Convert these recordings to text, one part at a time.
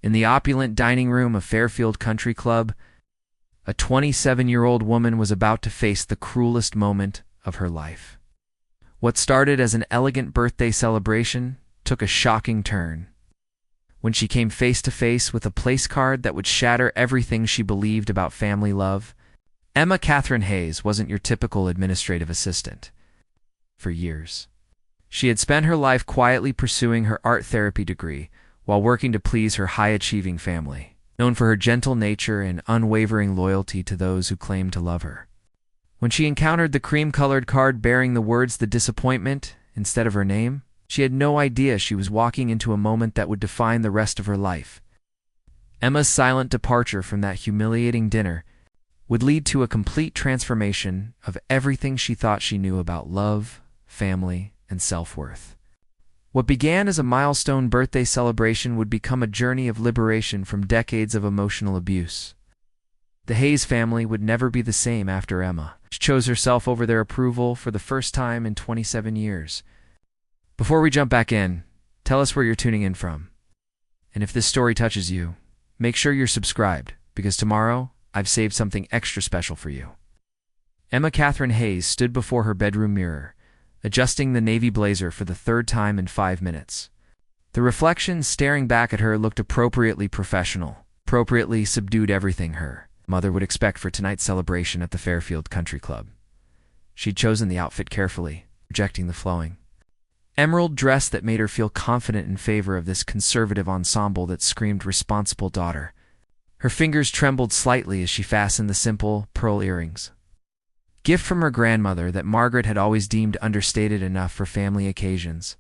In the opulent dining room of Fairfield Country Club, a 27-year-old woman was about to face the cruelest moment of her life. What started as an elegant birthday celebration took a shocking turn when she came face to face with a place card that would shatter everything she believed about family love. Emma Catherine Hayes wasn't your typical administrative assistant. For years, she had spent her life quietly pursuing her art therapy degree while working to please her high-achieving family, known for her gentle nature and unwavering loyalty to those who claimed to love her. When she encountered the cream-colored card bearing the words "The Disappointment" instead of her name, she had no idea she was walking into a moment that would define the rest of her life. Emma's silent departure from that humiliating dinner would lead to a complete transformation of everything she thought she knew about love, family, and self-worth. What began as a milestone birthday celebration would become a journey of liberation from decades of emotional abuse. The Hayes family would never be the same after Emma chose herself over their approval for the first time in 27 years. Before we jump back in, tell us where you're tuning in from. And if this story touches you, make sure you're subscribed, because tomorrow I've saved something extra special for you. Emma Catherine Hayes stood before her bedroom mirror, adjusting the navy blazer for the third time in 5 minutes. The reflection staring back at her looked appropriately professional, appropriately subdued everything her mother would expect for tonight's celebration at the Fairfield Country Club. She'd chosen the outfit carefully, rejecting the flowing emerald dress that made her feel confident in favor of this conservative ensemble that screamed responsible daughter. Her fingers trembled slightly as she fastened the simple pearl earrings, gift from her grandmother that Margaret had always deemed understated enough for family occasions.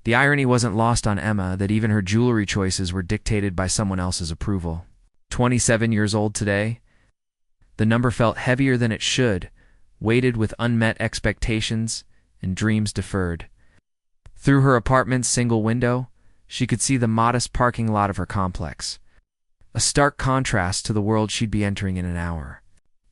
The irony wasn't lost on Emma that even her jewelry choices were dictated by someone else's approval. 27 years old today, the number felt heavier than it should, weighted with unmet expectations and dreams deferred. Through her apartment's single window, she could see the modest parking lot of her complex, a stark contrast to the world she'd be entering in an hour.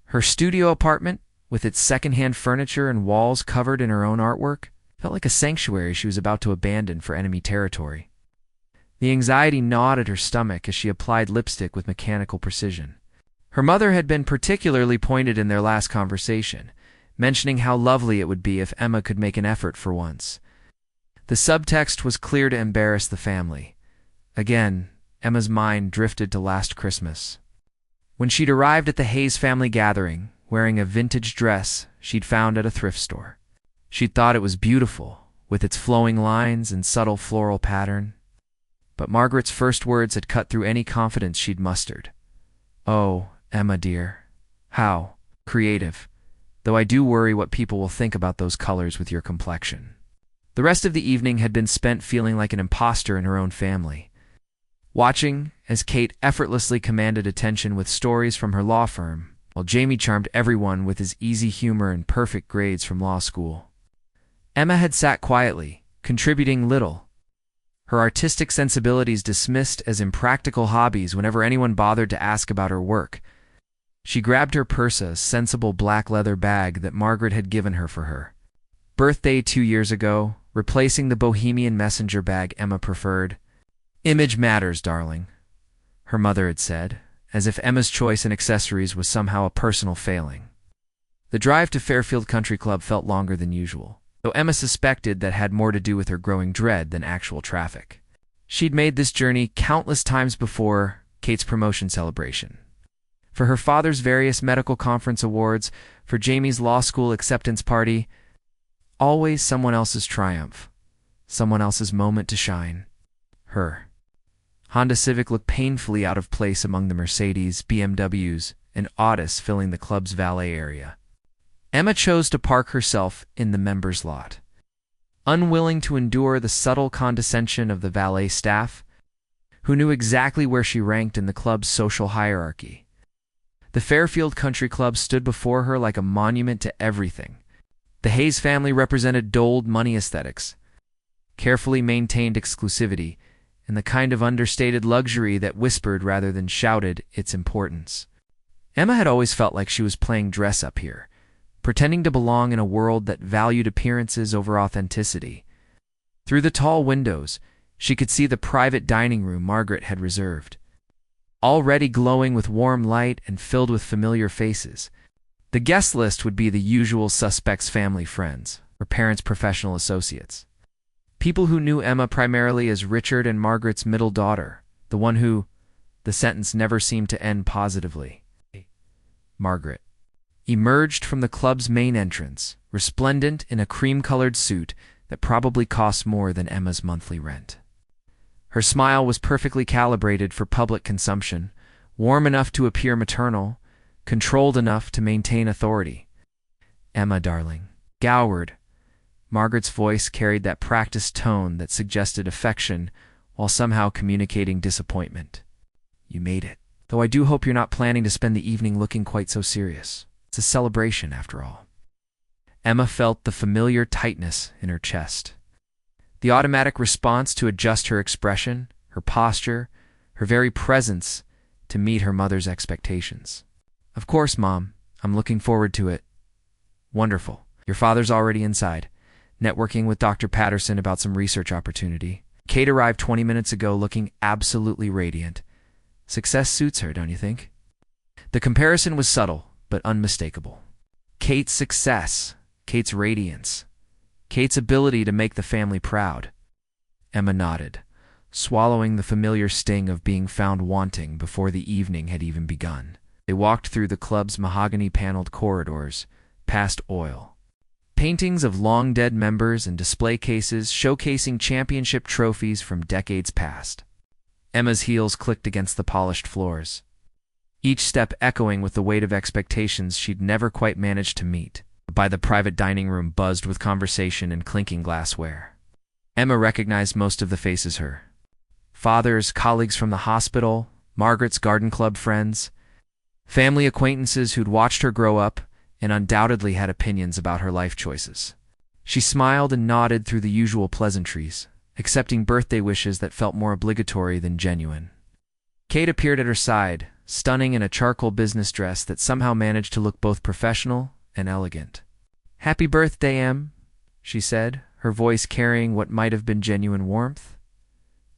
Her studio apartment, with its secondhand furniture and walls covered in her own artwork, felt like a sanctuary she was about to abandon for enemy territory. The anxiety gnawed at her stomach as she applied lipstick with mechanical precision. Her mother had been particularly pointed in their last conversation, mentioning how lovely it would be if Emma could make an effort for once. The subtext was clear to embarrass the family. Again, Emma's mind drifted to last Christmas, when she'd arrived at the Hayes family gathering, wearing a vintage dress she'd found at a thrift store. She'd thought it was beautiful, with its flowing lines and subtle floral pattern. But Margaret's first words had cut through any confidence she'd mustered. "Oh, Emma dear, how creative, though I do worry what people will think about those colors with your complexion." The rest of the evening had been spent feeling like an imposter in her own family, watching as Kate effortlessly commanded attention with stories from her law firm, while Jamie charmed everyone with his easy humor and perfect grades from law school. Emma had sat quietly, contributing little, her artistic sensibilities dismissed as impractical hobbies whenever anyone bothered to ask about her work. She grabbed her purse, a sensible black leather bag that Margaret had given her for her birthday 2 years ago, replacing the bohemian messenger bag Emma preferred. "Image matters, darling," her mother had said, as if Emma's choice in accessories was somehow a personal failing. The drive to Fairfield Country Club felt longer than usual, though Emma suspected that had more to do with her growing dread than actual traffic. She'd made this journey countless times before Kate's promotion celebration, for her father's various medical conference awards, for Jamie's law school acceptance party. Always someone else's triumph, someone else's moment to shine. Her Honda Civic looked painfully out of place among the Mercedes, BMWs, and Audis filling the club's valet area. Emma chose to park herself in the members' lot, unwilling to endure the subtle condescension of the valet staff, who knew exactly where she ranked in the club's social hierarchy. The Fairfield Country Club stood before her like a monument to everything. The Hayes family represented dulled money aesthetics, carefully maintained exclusivity, and the kind of understated luxury that whispered rather than shouted its importance. Emma had always felt like she was playing dress-up here, pretending to belong in a world that valued appearances over authenticity. Through the tall windows, She could see the private dining room Margaret had reserved, already glowing with warm light and filled with familiar faces. The guest list would be the usual suspects' family friends, her parents' professional associates. People who knew Emma primarily as Richard and Margaret's middle daughter, the one who, the sentence never seemed to end positively. Margaret emerged from the club's main entrance, resplendent in a cream-colored suit that probably cost more than Emma's monthly rent. Her smile was perfectly calibrated for public consumption, warm enough to appear maternal, controlled enough to maintain authority. "Emma, darling." Goward. Margaret's voice carried that practiced tone that suggested affection while somehow communicating disappointment. "You made it. Though I do hope you're not planning to spend the evening looking quite so serious. It's a celebration, after all." Emma felt the familiar tightness in her chest. The automatic response to adjust her expression, her posture, her very presence to meet her mother's expectations. "Of course, Mom. I'm looking forward to it." "Wonderful. Your father's already inside, networking with Dr. Patterson about some research opportunity." Kate arrived 20 minutes ago looking absolutely radiant. Success suits her, don't you think? The comparison was subtle, but unmistakable. Kate's success, Kate's radiance, Kate's ability to make the family proud. Emma nodded, swallowing the familiar sting of being found wanting before the evening had even begun. They walked through the club's mahogany-paneled corridors, past oil paintings of long-dead members and display cases showcasing championship trophies from decades past. Emma's heels clicked against the polished floors, each step echoing with the weight of expectations she'd never quite managed to meet. By the private dining room buzzed with conversation and clinking glassware. Emma recognized most of the faces her father's, colleagues from the hospital, Margaret's garden club friends, family acquaintances who'd watched her grow up and undoubtedly had opinions about her life choices. She smiled and nodded through the usual pleasantries, accepting birthday wishes that felt more obligatory than genuine. Kate appeared at her side, stunning in a charcoal business dress that somehow managed to look both professional and elegant. "Happy birthday, Em," she said, her voice carrying what might have been genuine warmth.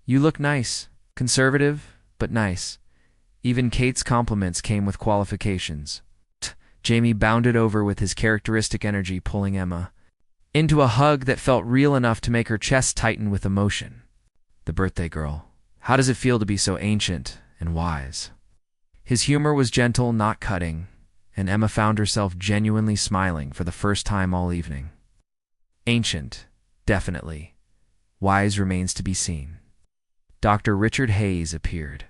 "You look nice. Conservative, but nice." Even Kate's compliments came with qualifications. Jamie bounded over with his characteristic energy, pulling Emma into a hug that felt real enough to make her chest tighten with emotion. "The birthday girl. How does it feel to be so ancient and wise?" His humor was gentle, not cutting, and Emma found herself genuinely smiling for the first time all evening. Ancient, definitely. Wise remains to be seen. Dr. Richard Hayes appeared,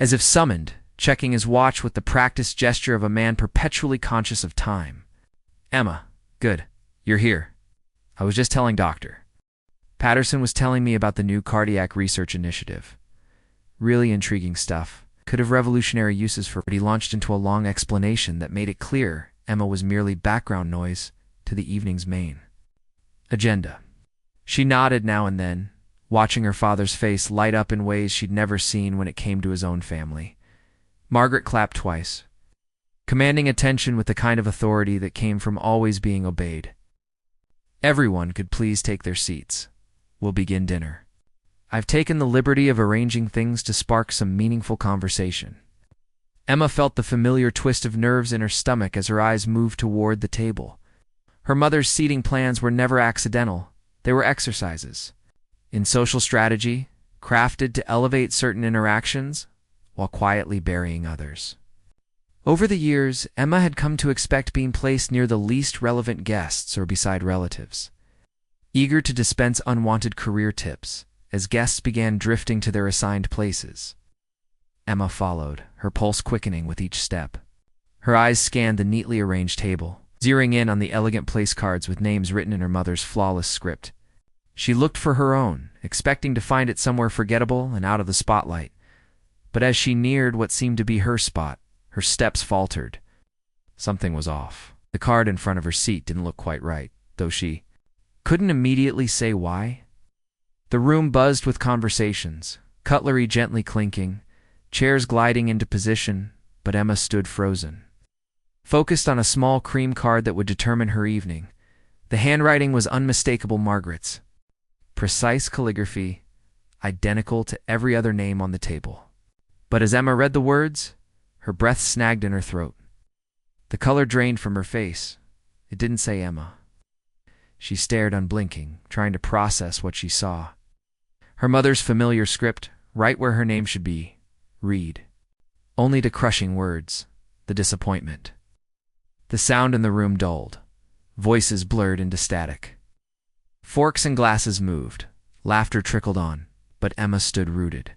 as if summoned, checking his watch with the practiced gesture of a man perpetually conscious of time. "Emma, good. You're here. I was just telling Dr. Patterson was telling me about the new cardiac research initiative. Really intriguing stuff. Could have revolutionary uses for it." He launched into a long explanation that made it clear Emma was merely background noise to the evening's main agenda. She nodded now and then, watching her father's face light up in ways she'd never seen when it came to his own family. Margaret clapped twice, commanding attention with the kind of authority that came from always being obeyed. "Everyone could please take their seats. We'll begin dinner. I've taken the liberty of arranging things to spark some meaningful conversation." Emma felt the familiar twist of nerves in her stomach as her eyes moved toward the table. Her mother's seating plans were never accidental. They were exercises in social strategy, crafted to elevate certain interactions while quietly burying others. Over the years, Emma had come to expect being placed near the least relevant guests or beside relatives, eager to dispense unwanted career tips as guests began drifting to their assigned places. Emma followed, her pulse quickening with each step. Her eyes scanned the neatly arranged table, zeroing in on the elegant place cards with names written in her mother's flawless script. She looked for her own, expecting to find it somewhere forgettable and out of the spotlight. But as she neared what seemed to be her spot, her steps faltered. Something was off. The card in front of her seat didn't look quite right, though she couldn't immediately say why. The room buzzed with conversations, cutlery gently clinking, chairs gliding into position, but Emma stood frozen, focused on a small cream card that would determine her evening. The handwriting was unmistakable Margaret's. Precise calligraphy, identical to every other name on the table. But as Emma read the words, her breath snagged in her throat. The color drained from her face. It didn't say Emma. She stared unblinking, trying to process what she saw. Her mother's familiar script, right where her name should be. Read. Only to crushing words. The disappointment. The sound in the room dulled. Voices blurred into static. Forks and glasses moved. Laughter trickled on, but Emma stood rooted,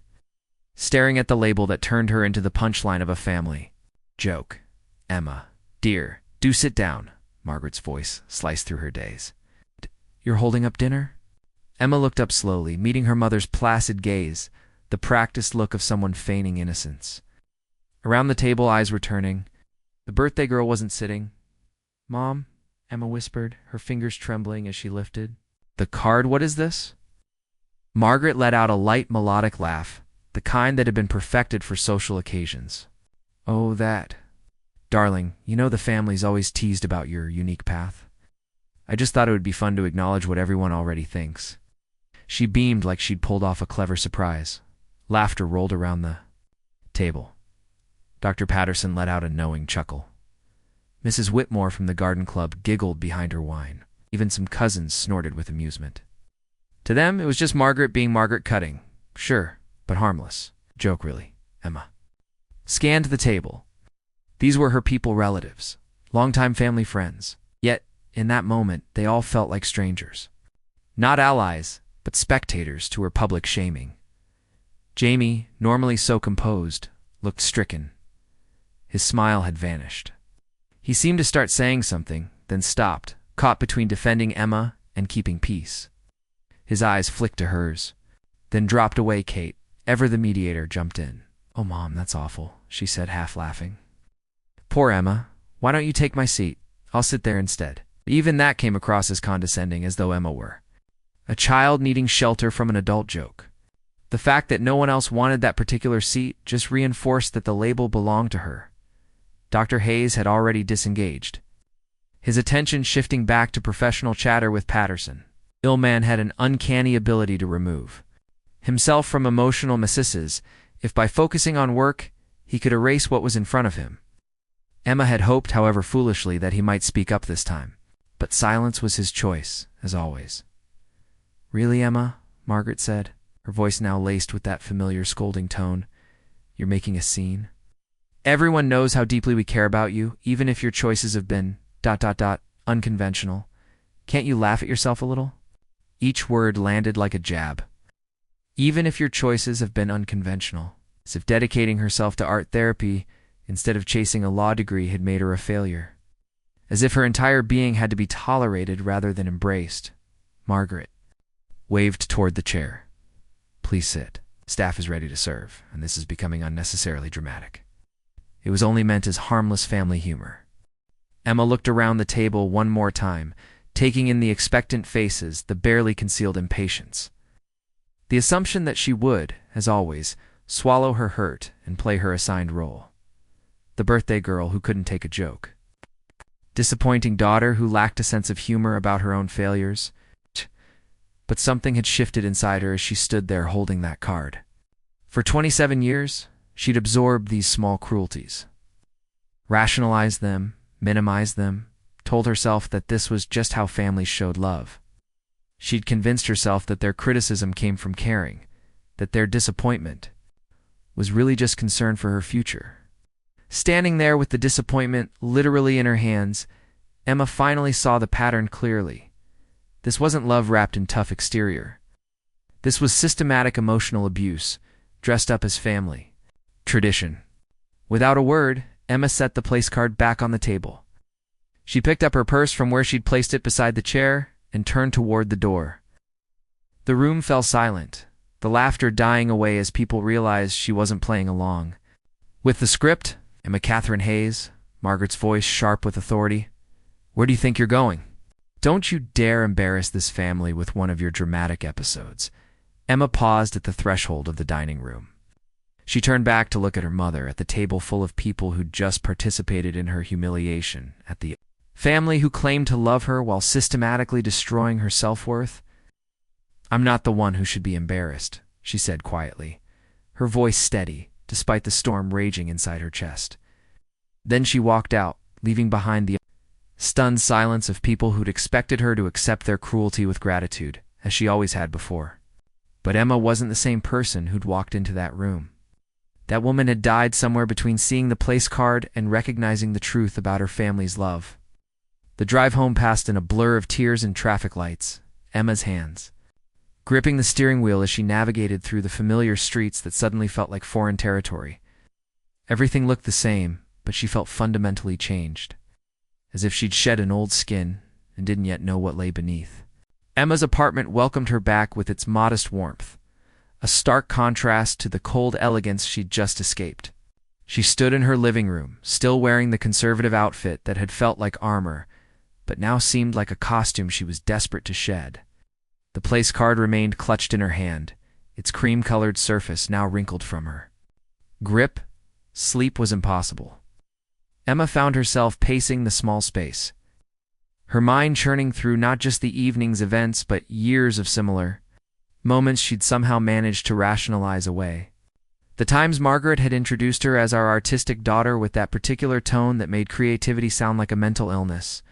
staring at the label that turned her into the punchline of a family joke. Emma, dear, do sit down. Margaret's voice sliced through her daze. You're holding up dinner? Emma looked up slowly, meeting her mother's placid gaze, the practiced look of someone feigning innocence. Around the table, eyes were turning. The birthday girl wasn't sitting. Mom, Emma whispered, her fingers trembling as she lifted. The card, what is this? Margaret let out a light melodic laugh, the kind that had been perfected for social occasions. Oh, that. Darling, you know the family's always teased about your unique path. I just thought it would be fun to acknowledge what everyone already thinks. She beamed like she'd pulled off a clever surprise. Laughter rolled around the table. Dr. Patterson let out a knowing chuckle. Mrs. Whitmore from the garden club giggled behind her wine. Even some cousins snorted with amusement. To them, it was just Margaret being Margaret Cutting. Sure, but harmless. Joke, really. Emma scanned the table. These were her people relatives, longtime family friends. Yet, in that moment, they all felt like strangers. Not allies, but spectators to her public shaming. Jamie, normally so composed, looked stricken. His smile had vanished. He seemed to start saying something, then stopped, caught between defending Emma and keeping peace. His eyes flicked to hers, then dropped away. Kate, ever the mediator, jumped in. Oh, Mom, that's awful, she said, half laughing. Poor Emma. Why don't you take my seat? I'll sit there instead. Even that came across as condescending, as though Emma were a child needing shelter from an adult joke. The fact that no one else wanted that particular seat just reinforced that the label belonged to her. Dr. Hayes had already disengaged, his attention shifting back to professional chatter with Patterson. Illman had an uncanny ability to remove himself from emotional misses if by focusing on work he could erase what was in front of him. Emma had hoped, however foolishly, that he might speak up this time, but silence was his choice, as always. Really, Emma? Margaret said, her voice now laced with that familiar scolding tone. You're making a scene? Everyone knows how deeply we care about you, even if your choices have been ... unconventional. Can't you laugh at yourself a little? Each word landed like a jab. Even if your choices have been unconventional, as if dedicating herself to art therapy instead of chasing a law degree had made her a failure. As if her entire being had to be tolerated rather than embraced. Margaret waved toward the chair. Please sit. Staff is ready to serve, and this is becoming unnecessarily dramatic. It was only meant as harmless family humor. Emma looked around the table one more time, taking in the expectant faces, the barely concealed impatience. The assumption that she would, as always, swallow her hurt and play her assigned role. The birthday girl who couldn't take a joke. Disappointing daughter who lacked a sense of humor about her own failures. But something had shifted inside her as she stood there holding that card. For 27 years, she'd absorbed these small cruelties. Rationalized them, minimized them, told herself that this was just how families showed love. She'd convinced herself that their criticism came from caring, that their disappointment was really just concern for her future. Standing there with the disappointment literally in her hands, Emma finally saw the pattern clearly. This wasn't love wrapped in tough exterior. This was systematic emotional abuse, dressed up as family. Tradition. Without a word, Emma set the place card back on the table. She picked up her purse from where she'd placed it beside the chair and turned toward the door. The room fell silent, the laughter dying away as people realized she wasn't playing along. With the script, Emma Catherine Hayes, Margaret's voice sharp with authority. Where do you think you're going? Don't you dare embarrass this family with one of your dramatic episodes. Emma paused at the threshold of the dining room. She turned back to look at her mother, at the table full of people who'd just participated in her humiliation, at the family who claimed to love her while systematically destroying her self-worth. I'm not the one who should be embarrassed, she said quietly, her voice steady, despite the storm raging inside her chest. Then she walked out, leaving behind the stunned silence of people who'd expected her to accept their cruelty with gratitude, as she always had before. But Emma wasn't the same person who'd walked into that room. That woman had died somewhere between seeing the place card and recognizing the truth about her family's love. The drive home passed in a blur of tears and traffic lights, Emma's hands gripping the steering wheel as she navigated through the familiar streets that suddenly felt like foreign territory. Everything looked the same, but she felt fundamentally changed, as if she'd shed an old skin and didn't yet know what lay beneath. Emma's apartment welcomed her back with its modest warmth, a stark contrast to the cold elegance she'd just escaped. She stood in her living room, still wearing the conservative outfit that had felt like armor, but now seemed like a costume she was desperate to shed. The place card remained clutched in her hand, its cream-colored surface now wrinkled from her grip. Sleep was impossible. Emma found herself pacing the small space, her mind churning through not just the evening's events but years of similar moments she'd somehow managed to rationalize away. The times Margaret had introduced her as our artistic daughter with that particular tone that made creativity sound like a mental illness.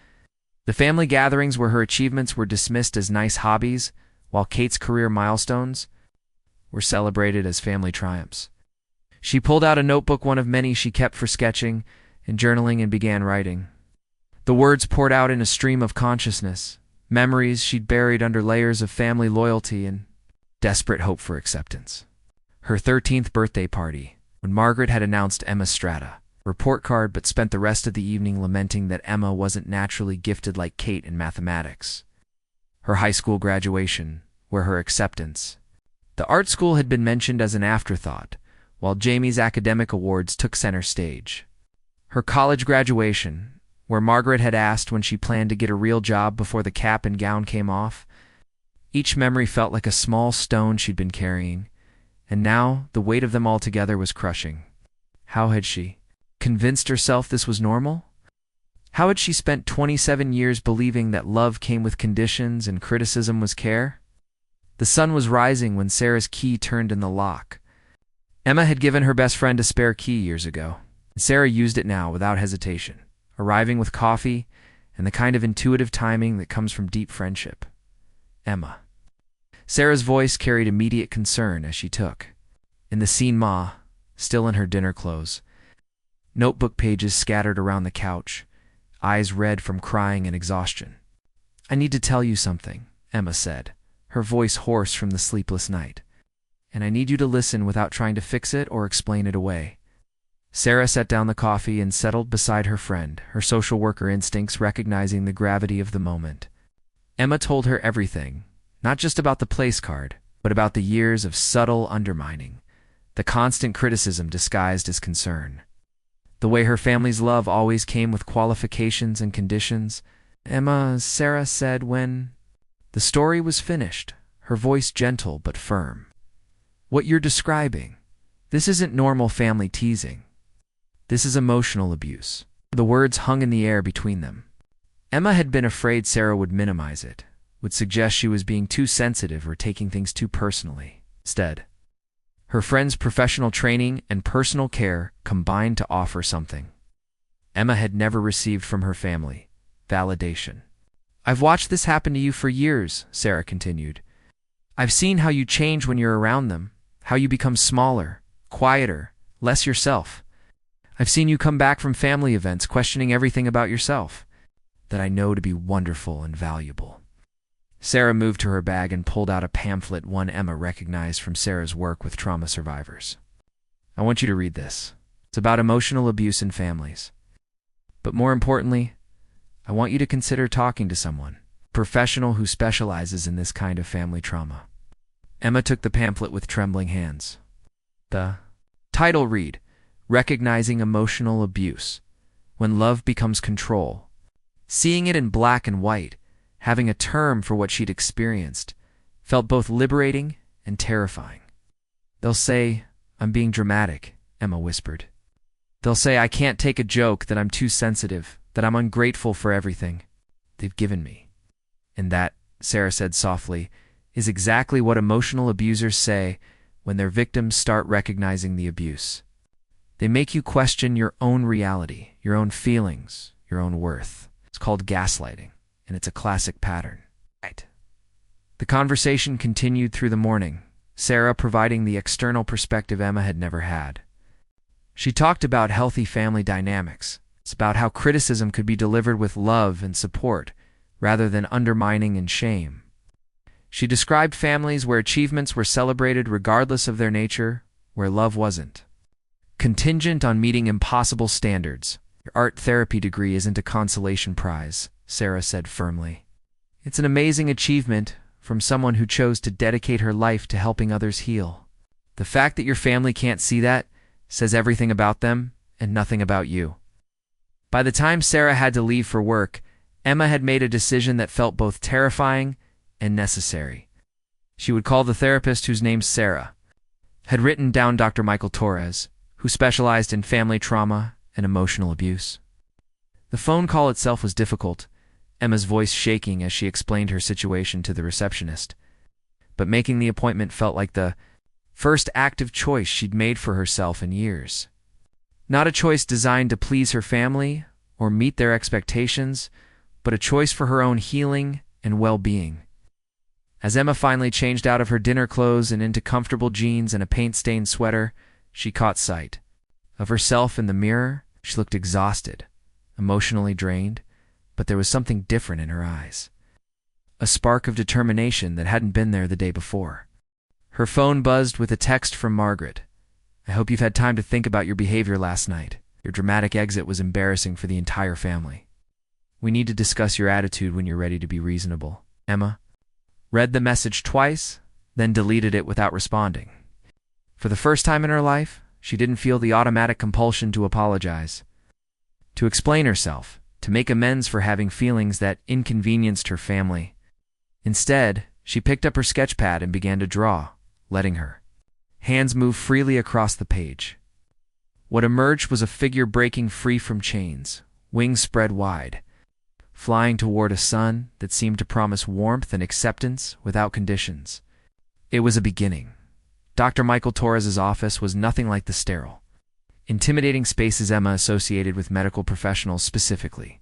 The family gatherings where her achievements were dismissed as nice hobbies, while Kate's career milestones were celebrated as family triumphs. She pulled out a notebook, one of many she kept for sketching and journaling, and began writing. The words poured out in a stream of consciousness, memories she'd buried under layers of family loyalty and desperate hope for acceptance. Her 13th birthday party, when Margaret had announced Emma's strata report card but spent the rest of the evening lamenting that Emma wasn't naturally gifted like Kate in mathematics. Her high school graduation, where her acceptance. The art school had been mentioned as an afterthought, while Jamie's academic awards took center stage. Her college graduation, where Margaret had asked when she planned to get a real job before the cap and gown came off. Each memory felt like a small stone she'd been carrying, and now the weight of them all together was crushing. How had she convinced herself this was normal? How had she spent 27 years believing that love came with conditions and criticism was care? The sun was rising when Sarah's key turned in the lock. Emma had given her best friend a spare key years ago, and Sarah used it now without hesitation, arriving with coffee and the kind of intuitive timing that comes from deep friendship. Emma. Sarah's voice carried immediate concern as she took in the scene Ma, still in her dinner clothes, notebook pages scattered around the couch, eyes red from crying and exhaustion. "I need to tell you something," Emma said, her voice hoarse from the sleepless night. "And I need you to listen without trying to fix it or explain it away." Sarah set down the coffee and settled beside her friend, her social worker instincts recognizing the gravity of the moment. Emma told her everything, not just about the place card, but about the years of subtle undermining, the constant criticism disguised as concern. The way her family's love always came with qualifications and conditions. Sarah said when the story was finished, her voice gentle but firm. "What you're describing, this isn't normal family teasing. This is emotional abuse." The words hung in the air between them. Emma had been afraid Sarah would minimize it, would suggest she was being too sensitive or taking things too personally. Instead, her friend's professional training and personal care combined to offer something Emma had never received from her family: validation. "I've watched this happen to you for years," Sarah continued. "I've seen how you change when you're around them, how you become smaller, quieter, less yourself. I've seen you come back from family events questioning everything about yourself that I know to be wonderful and valuable." Sarah moved to her bag and pulled out a pamphlet one Emma recognized from Sarah's work with trauma survivors. "I want you to read this. It's about emotional abuse in families. But more importantly, I want you to consider talking to someone, a professional who specializes in this kind of family trauma." Emma took the pamphlet with trembling hands. The title read, "Recognizing Emotional Abuse, When Love Becomes Control." Seeing it in black and white, having a term for what she'd experienced, felt both liberating and terrifying. "They'll say I'm being dramatic," Emma whispered. "They'll say I can't take a joke, that I'm too sensitive, that I'm ungrateful for everything they've given me." And that, Sarah said softly, is exactly what emotional abusers say when their victims start recognizing the abuse. They make you question your own reality, your own feelings, your own worth. It's called gaslighting, and it's a classic pattern. Right. The conversation continued through the morning, Sarah providing the external perspective Emma had never had. She talked about healthy family dynamics. It's about how criticism could be delivered with love and support, rather than undermining and shame. She described families where achievements were celebrated regardless of their nature, where love wasn't. Contingent on meeting impossible standards. Your art therapy degree isn't a consolation prize, Sarah said firmly. It's an amazing achievement from someone who chose to dedicate her life to helping others heal. The fact that your family can't see that says everything about them and nothing about you. By the time Sarah had to leave for work, Emma had made a decision that felt both terrifying and necessary. She would call the therapist, whose name Sarah had written down, Dr. Michael Torres, who specialized in family trauma and emotional abuse. The phone call itself was difficult, Emma's voice shaking as she explained her situation to the receptionist. But making the appointment felt like the first active choice she'd made for herself in years. Not a choice designed to please her family or meet their expectations, but a choice for her own healing and well-being. As Emma finally changed out of her dinner clothes and into comfortable jeans and a paint-stained sweater, she caught sight of herself in the mirror. She looked exhausted, emotionally drained, but there was something different in her eyes. A spark of determination that hadn't been there the day before. Her phone buzzed with a text from Margaret. "I hope you've had time to think about your behavior last night. Your dramatic exit was embarrassing for the entire family. We need to discuss your attitude when you're ready to be reasonable." Emma read the message twice, then deleted it without responding. For the first time in her life, she didn't feel the automatic compulsion to apologize, to explain herself, to make amends for having feelings that inconvenienced her family. Instead, she picked up her sketch pad and began to draw, letting her hands move freely across the page. What emerged was a figure breaking free from chains, wings spread wide, flying toward a sun that seemed to promise warmth and acceptance without conditions. It was a beginning. Dr. Michael Torres's office was nothing like the sterile, intimidating spaces Emma associated with medical professionals specifically.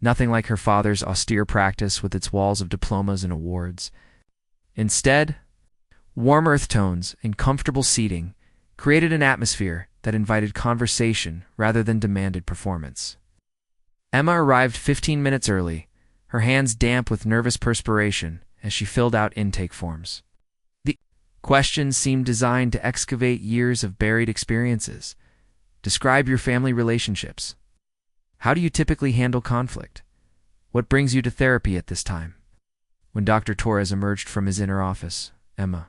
Nothing like her father's austere practice with its walls of diplomas and awards. Instead, warm earth tones and comfortable seating created an atmosphere that invited conversation rather than demanded performance. Emma arrived 15 minutes early, her hands damp with nervous perspiration as she filled out intake forms. The questions seemed designed to excavate years of buried experiences. Describe your family relationships. How do you typically handle conflict? What brings you to therapy at this time? When Dr. Torres emerged from his inner office, Emma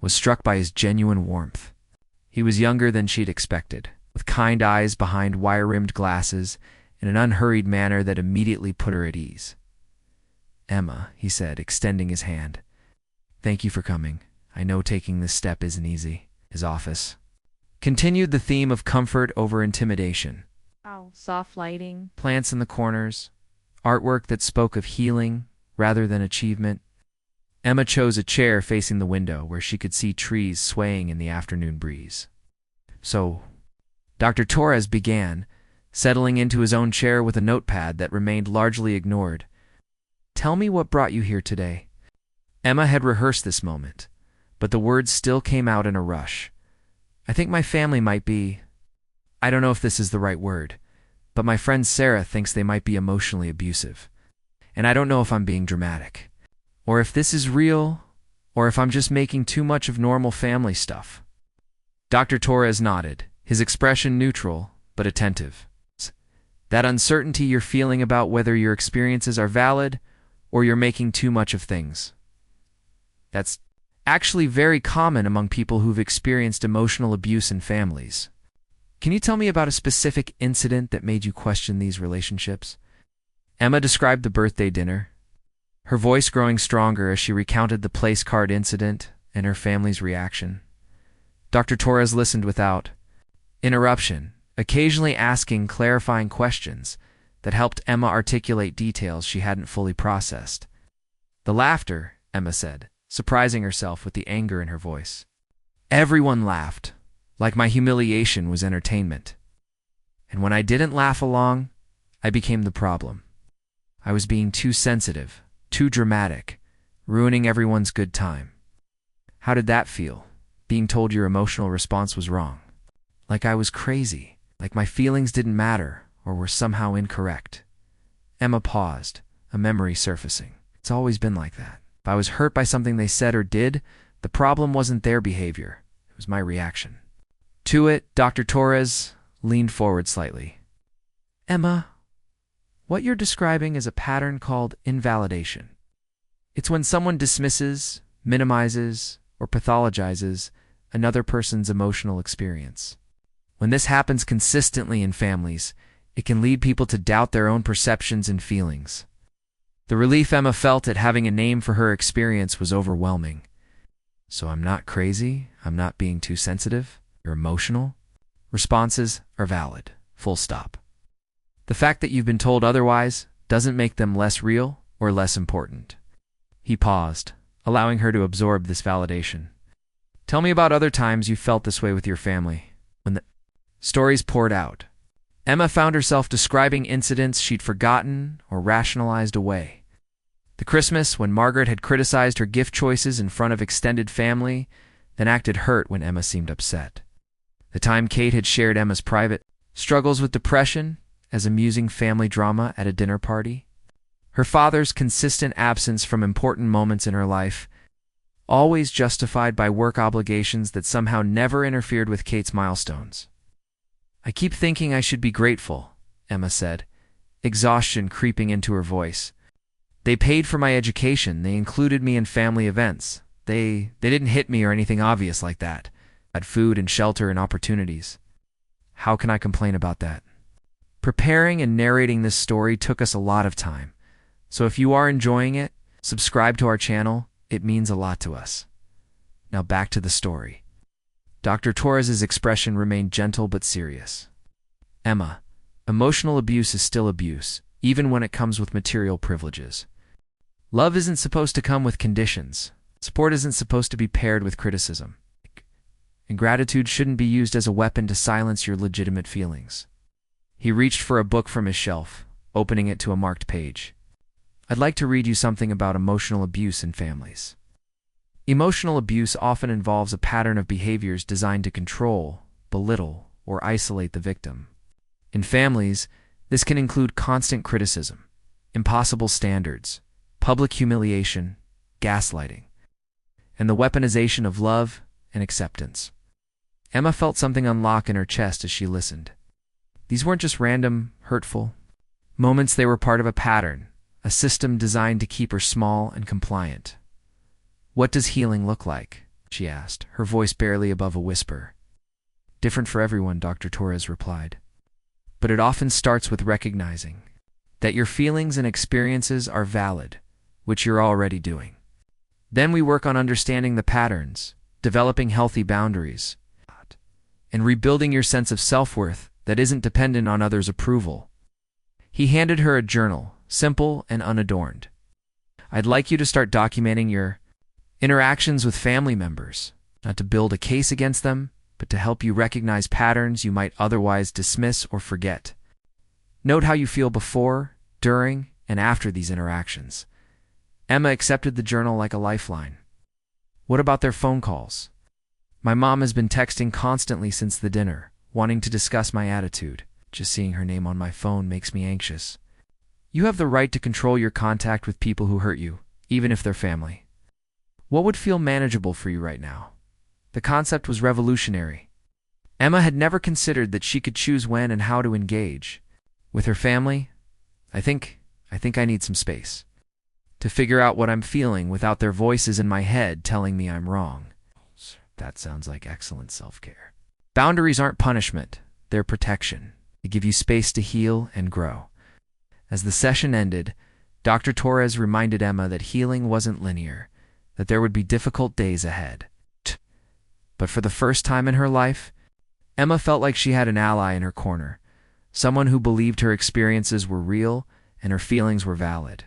was struck by his genuine warmth. He was younger than she'd expected, with kind eyes behind wire-rimmed glasses and an unhurried manner that immediately put her at ease. "Emma," he said, extending his hand. "Thank you for coming. I know taking this step isn't easy." His office continued the theme of comfort over intimidation. Oh, soft lighting. Plants in the corners, artwork that spoke of healing rather than achievement. Emma chose a chair facing the window where she could see trees swaying in the afternoon breeze. "So," Dr. Torres began, settling into his own chair with a notepad that remained largely ignored. "Tell me what brought you here today." Emma had rehearsed this moment, but the words still came out in a rush. "I think my family might be... I don't know if this is the right word, but my friend Sarah thinks they might be emotionally abusive. And I don't know if I'm being dramatic, or if this is real, or if I'm just making too much of normal family stuff." Dr. Torres nodded, his expression neutral but attentive. "That uncertainty you're feeling about whether your experiences are valid or you're making too much of things. That's actually very common among people who've experienced emotional abuse in families. Can you tell me about a specific incident that made you question these relationships?" Emma described the birthday dinner, her voice growing stronger as she recounted the place card incident and her family's reaction. Dr. Torres listened without interruption, occasionally asking clarifying questions that helped Emma articulate details she hadn't fully processed. "The laughter," Emma said, surprising herself with the anger in her voice. Everyone laughed, like my humiliation was entertainment. And when I didn't laugh along, I became the problem. I was being too sensitive, too dramatic, ruining everyone's good time. How did that feel, being told your emotional response was wrong? Like I was crazy, like my feelings didn't matter or were somehow incorrect. Emma paused, a memory surfacing. It's always been like that. If I was hurt by something they said or did, the problem wasn't their behavior. It was my reaction. To it, Dr. Torres leaned forward slightly. Emma, what you're describing is a pattern called invalidation. It's when someone dismisses, minimizes, or pathologizes another person's emotional experience. When this happens consistently in families, it can lead people to doubt their own perceptions and feelings. The relief Emma felt at having a name for her experience was overwhelming. So I'm not crazy, I'm not being too sensitive, you're emotional. Responses are valid, full stop. The fact that you've been told otherwise doesn't make them less real or less important. He paused, allowing her to absorb this validation. Tell me about other times you felt this way with your family. When the stories poured out, Emma found herself describing incidents she'd forgotten or rationalized away. The Christmas when Margaret had criticized her gift choices in front of extended family, then acted hurt when Emma seemed upset. The time Kate had shared Emma's private struggles with depression as amusing family drama at a dinner party. Her father's consistent absence from important moments in her life, always justified by work obligations that somehow never interfered with Kate's milestones. I keep thinking I should be grateful, Emma said, exhaustion creeping into her voice. They paid for my education, they included me in family events. They didn't hit me or anything obvious like that. I had food and shelter and opportunities. How can I complain about that? Preparing and narrating this story took us a lot of time. So if you are enjoying it, subscribe to our channel. It means a lot to us. Now back to the story. Dr. Torres's expression remained gentle but serious. Emma, emotional abuse is still abuse, even when it comes with material privileges. Love isn't supposed to come with conditions. Support isn't supposed to be paired with criticism. And gratitude shouldn't be used as a weapon to silence your legitimate feelings. He reached for a book from his shelf, opening it to a marked page. I'd like to read you something about emotional abuse in families. Emotional abuse often involves a pattern of behaviors designed to control, belittle, or isolate the victim. In families, this can include constant criticism, impossible standards, public humiliation, gaslighting, and the weaponization of love and acceptance. Emma felt something unlock in her chest as she listened. These weren't just random, hurtful moments, they were part of a pattern, a system designed to keep her small and compliant. What does healing look like? She asked, her voice barely above a whisper. Different for everyone, Dr. Torres replied. But it often starts with recognizing that your feelings and experiences are valid, which you're already doing. Then we work on understanding the patterns, developing healthy boundaries, and rebuilding your sense of self-worth that isn't dependent on others' approval. He handed her a journal, simple and unadorned. I'd like you to start documenting your interactions with family members, not to build a case against them, but to help you recognize patterns you might otherwise dismiss or forget. Note how you feel before, during, and after these interactions. Emma accepted the journal like a lifeline. What about their phone calls? My mom has been texting constantly since the dinner, wanting to discuss my attitude. Just seeing her name on my phone makes me anxious. You have the right to control your contact with people who hurt you, even if they're family. What would feel manageable for you right now? The concept was revolutionary. Emma had never considered that she could choose when and how to engage. With her family, I think I need some space to figure out what I'm feeling without their voices in my head telling me I'm wrong. That sounds like excellent self-care. Boundaries aren't punishment, they're protection. They give you space to heal and grow. As the session ended, Dr. Torres reminded Emma that healing wasn't linear, that there would be difficult days ahead. But for the first time in her life, Emma felt like she had an ally in her corner, someone who believed her experiences were real and her feelings were valid.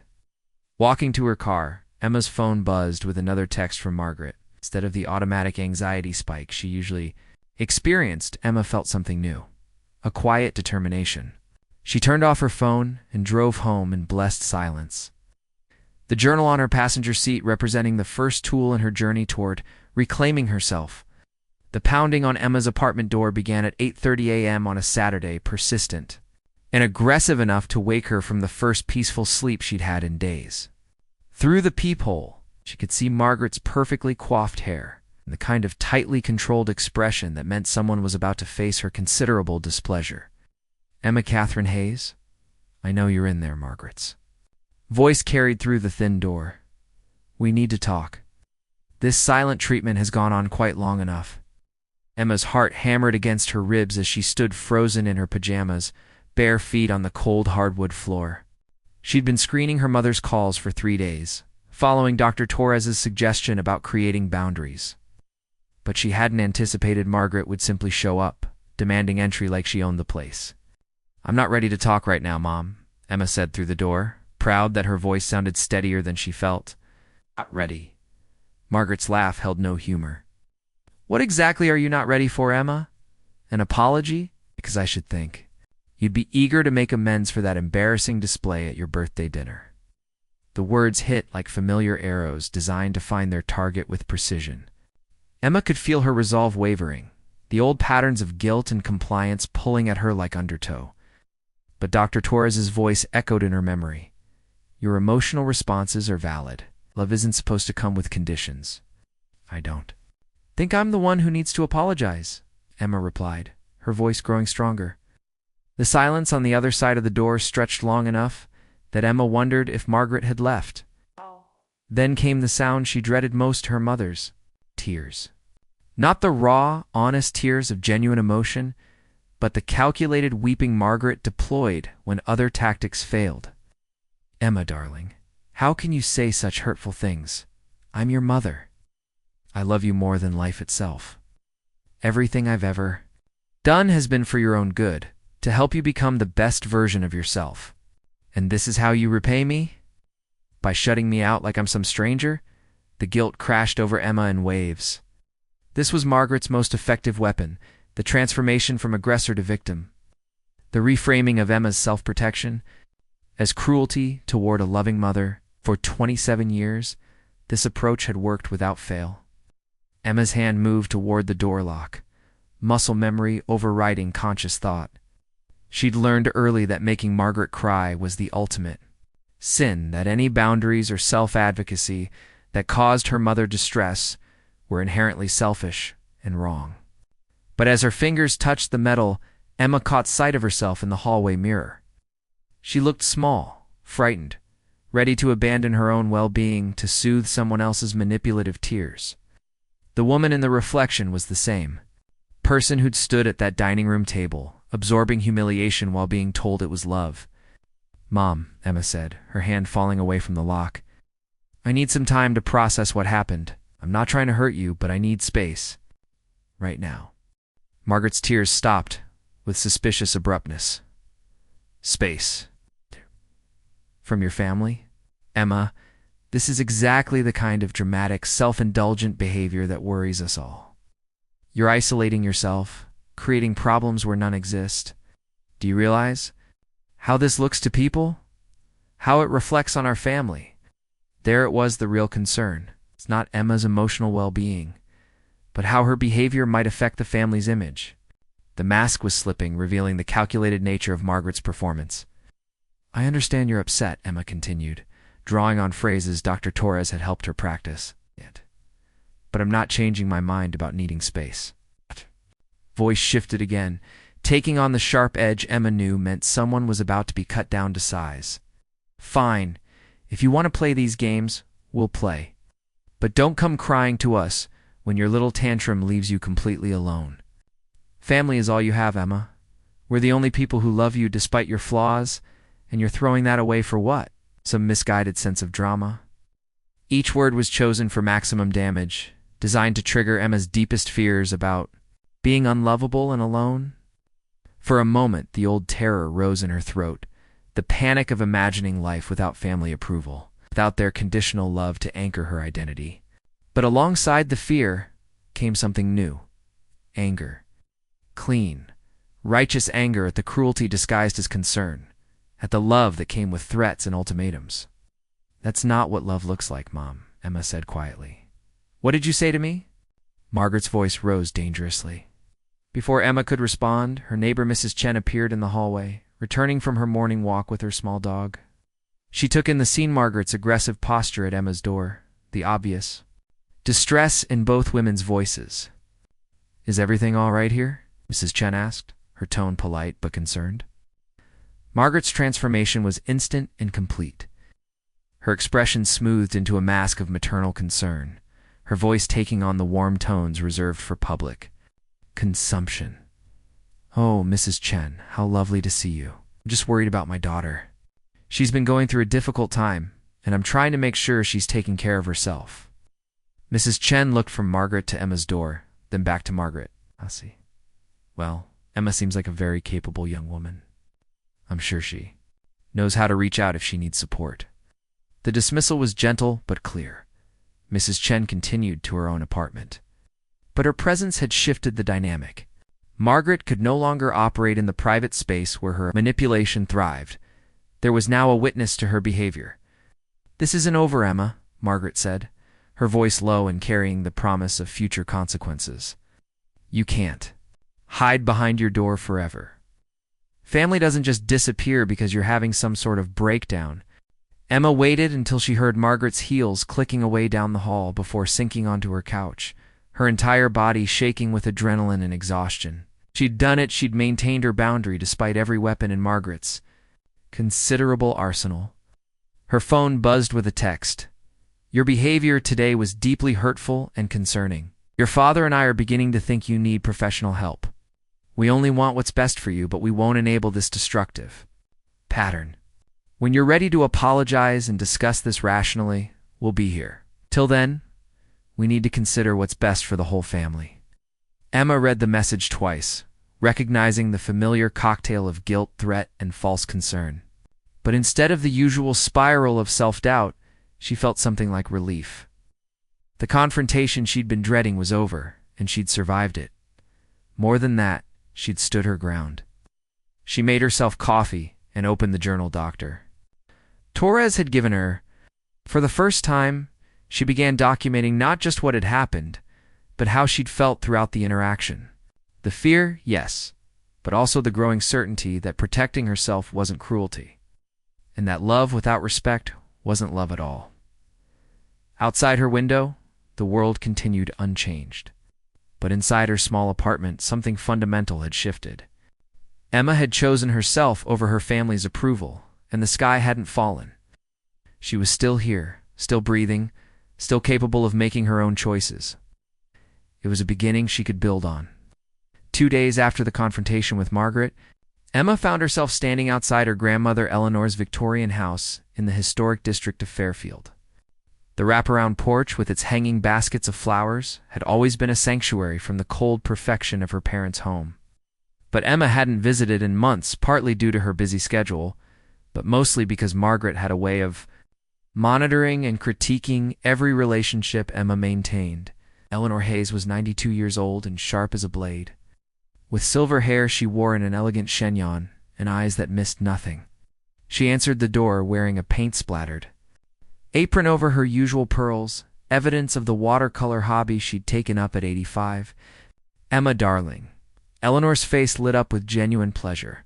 Walking to her car, Emma's phone buzzed with another text from Margaret. Instead of the automatic anxiety spike she usually experienced, Emma felt something new, a quiet determination. She turned off her phone and drove home in blessed silence. The journal on her passenger seat representing the first tool in her journey toward reclaiming herself. The pounding on Emma's apartment door began at 8:30 a.m. on a Saturday, persistent and aggressive enough to wake her from the first peaceful sleep she'd had in days. Through the peephole, she could see Margaret's perfectly coiffed hair and the kind of tightly controlled expression that meant someone was about to face her considerable displeasure. "Emma Catherine Hayes? I know you're in there," Margaret's voice carried through the thin door. "We need to talk. This silent treatment has gone on quite long enough." Emma's heart hammered against her ribs as she stood frozen in her pajamas, bare feet on the cold hardwood floor. She'd been screening her mother's calls for 3 days, following Dr. Torres's suggestion about creating boundaries. But she hadn't anticipated Margaret would simply show up, demanding entry like she owned the place. "I'm not ready to talk right now, Mom," Emma said through the door, proud that her voice sounded steadier than she felt. "Not ready." Margaret's laugh held no humor. "What exactly are you not ready for, Emma? An apology? Because I should think you'd be eager to make amends for that embarrassing display at your birthday dinner." The words hit like familiar arrows designed to find their target with precision. Emma could feel her resolve wavering, the old patterns of guilt and compliance pulling at her like undertow. But Dr. Torres's voice echoed in her memory. "Your emotional responses are valid. Love isn't supposed to come with conditions." "I don't think I'm the one who needs to apologize," Emma replied, her voice growing stronger. The silence on the other side of the door stretched long enough that Emma wondered if Margaret had left. Then came the sound she dreaded most, her mother's tears. Not the raw, honest tears of genuine emotion, but the calculated weeping Margaret deployed when other tactics failed. "Emma, darling, how can you say such hurtful things? I'm your mother. I love you more than life itself. Everything I've ever done has been for your own good, to help you become the best version of yourself. And this is how you repay me? By shutting me out like I'm some stranger?" The guilt crashed over Emma in waves. This was Margaret's most effective weapon, the transformation from aggressor to victim. The reframing of Emma's self-protection as cruelty toward a loving mother. For 27 years, this approach had worked without fail. Emma's hand moved toward the door lock, muscle memory overriding conscious thought. She'd learned early that making Margaret cry was the ultimate sin, that any boundaries or self-advocacy that caused her mother distress were inherently selfish and wrong. But as her fingers touched the metal, Emma caught sight of herself in the hallway mirror. She looked small, frightened, ready to abandon her own well-being to soothe someone else's manipulative tears. The woman in the reflection was the same person who'd stood at that dining room table, absorbing humiliation while being told it was love. "Mom," Emma said, her hand falling away from the lock, "I need some time to process what happened. I'm not trying to hurt you, but I need space. Right now." Margaret's tears stopped with suspicious abruptness. "Space? From your family?" "Emma, this is exactly the kind of dramatic, self-indulgent behavior that worries us all. You're isolating yourself, creating problems where none exist. Do you realize how this looks to people? How it reflects on our family?" There it was, the real concern. It's not Emma's emotional well-being, but how her behavior might affect the family's image. The mask was slipping, revealing the calculated nature of Margaret's performance. "I understand you're upset," Emma continued, drawing on phrases Dr. Torres had helped her practice. "But I'm not changing my mind about needing space." Voice shifted again, taking on the sharp edge Emma knew meant someone was about to be cut down to size. "Fine. If you want to play these games, we'll play. But don't come crying to us when your little tantrum leaves you completely alone. Family is all you have, Emma. We're the only people who love you despite your flaws, and you're throwing that away for what? Some misguided sense of drama?" Each word was chosen for maximum damage, designed to trigger Emma's deepest fears about being unlovable and alone. For a moment, the old terror rose in her throat, the panic of imagining life without family approval, without their conditional love to anchor her identity. But alongside the fear came something new. Anger. Clean, righteous anger at the cruelty disguised as concern, at the love that came with threats and ultimatums. "That's not what love looks like, Mom," Emma said quietly. "What did you say to me?" Margaret's voice rose dangerously. Before Emma could respond, her neighbor Mrs. Chen appeared in the hallway, returning from her morning walk with her small dog. She took in the scene, Margaret's aggressive posture at Emma's door, the obvious distress in both women's voices. "Is everything all right here?" Mrs. Chen asked, her tone polite but concerned. Margaret's transformation was instant and complete. Her expression smoothed into a mask of maternal concern, her voice taking on the warm tones reserved for public consumption. "Oh, Mrs. Chen, how lovely to see you. I'm just worried about my daughter. She's been going through a difficult time, and I'm trying to make sure she's taking care of herself." Mrs. Chen looked from Margaret to Emma's door, then back to Margaret. "I see. Well, Emma seems like a very capable young woman. I'm sure she knows how to reach out if she needs support." The dismissal was gentle but clear. Mrs. Chen continued to her own apartment. But her presence had shifted the dynamic. Margaret could no longer operate in the private space where her manipulation thrived. There was now a witness to her behavior. "This isn't over, Emma," Margaret said, her voice low and carrying the promise of future consequences. "You can't hide behind your door forever. Family doesn't just disappear because you're having some sort of breakdown." Emma waited until she heard Margaret's heels clicking away down the hall before sinking onto her couch, her entire body shaking with adrenaline and exhaustion. She'd done it, she'd maintained her boundary despite every weapon in Margaret's considerable arsenal. Her phone buzzed with a text. "Your behavior today was deeply hurtful and concerning. Your father and I are beginning to think you need professional help. We only want what's best for you, but we won't enable this destructive pattern. When you're ready to apologize and discuss this rationally, we'll be here. Till then, we need to consider what's best for the whole family." Emma read the message twice, recognizing the familiar cocktail of guilt, threat, and false concern. But instead of the usual spiral of self-doubt, she felt something like relief. The confrontation she'd been dreading was over, and she'd survived it. More than that, she'd stood her ground. She made herself coffee and opened the journal doctor Torres had given her. For the first time, she began documenting not just what had happened, but how she'd felt throughout the interaction. The fear, yes, but also the growing certainty that protecting herself wasn't cruelty, and that love without respect wasn't love at all. Outside her window, the world continued unchanged. But inside her small apartment, something fundamental had shifted. Emma had chosen herself over her family's approval, and the sky hadn't fallen. She was still here, still breathing, still capable of making her own choices. It was a beginning she could build on. 2 days after the confrontation with Margaret, Emma found herself standing outside her grandmother Eleanor's Victorian house in the historic district of Fairfield. The wraparound porch with its hanging baskets of flowers had always been a sanctuary from the cold perfection of her parents' home. But Emma hadn't visited in months, partly due to her busy schedule, but mostly because Margaret had a way of monitoring and critiquing every relationship Emma maintained. Eleanor Hayes was 92 years old and sharp as a blade. With silver hair she wore in an elegant chignon and eyes that missed nothing. She answered the door wearing a paint-splattered apron over her usual pearls, evidence of the watercolor hobby she'd taken up at 85. "Emma, darling." Eleanor's face lit up with genuine pleasure.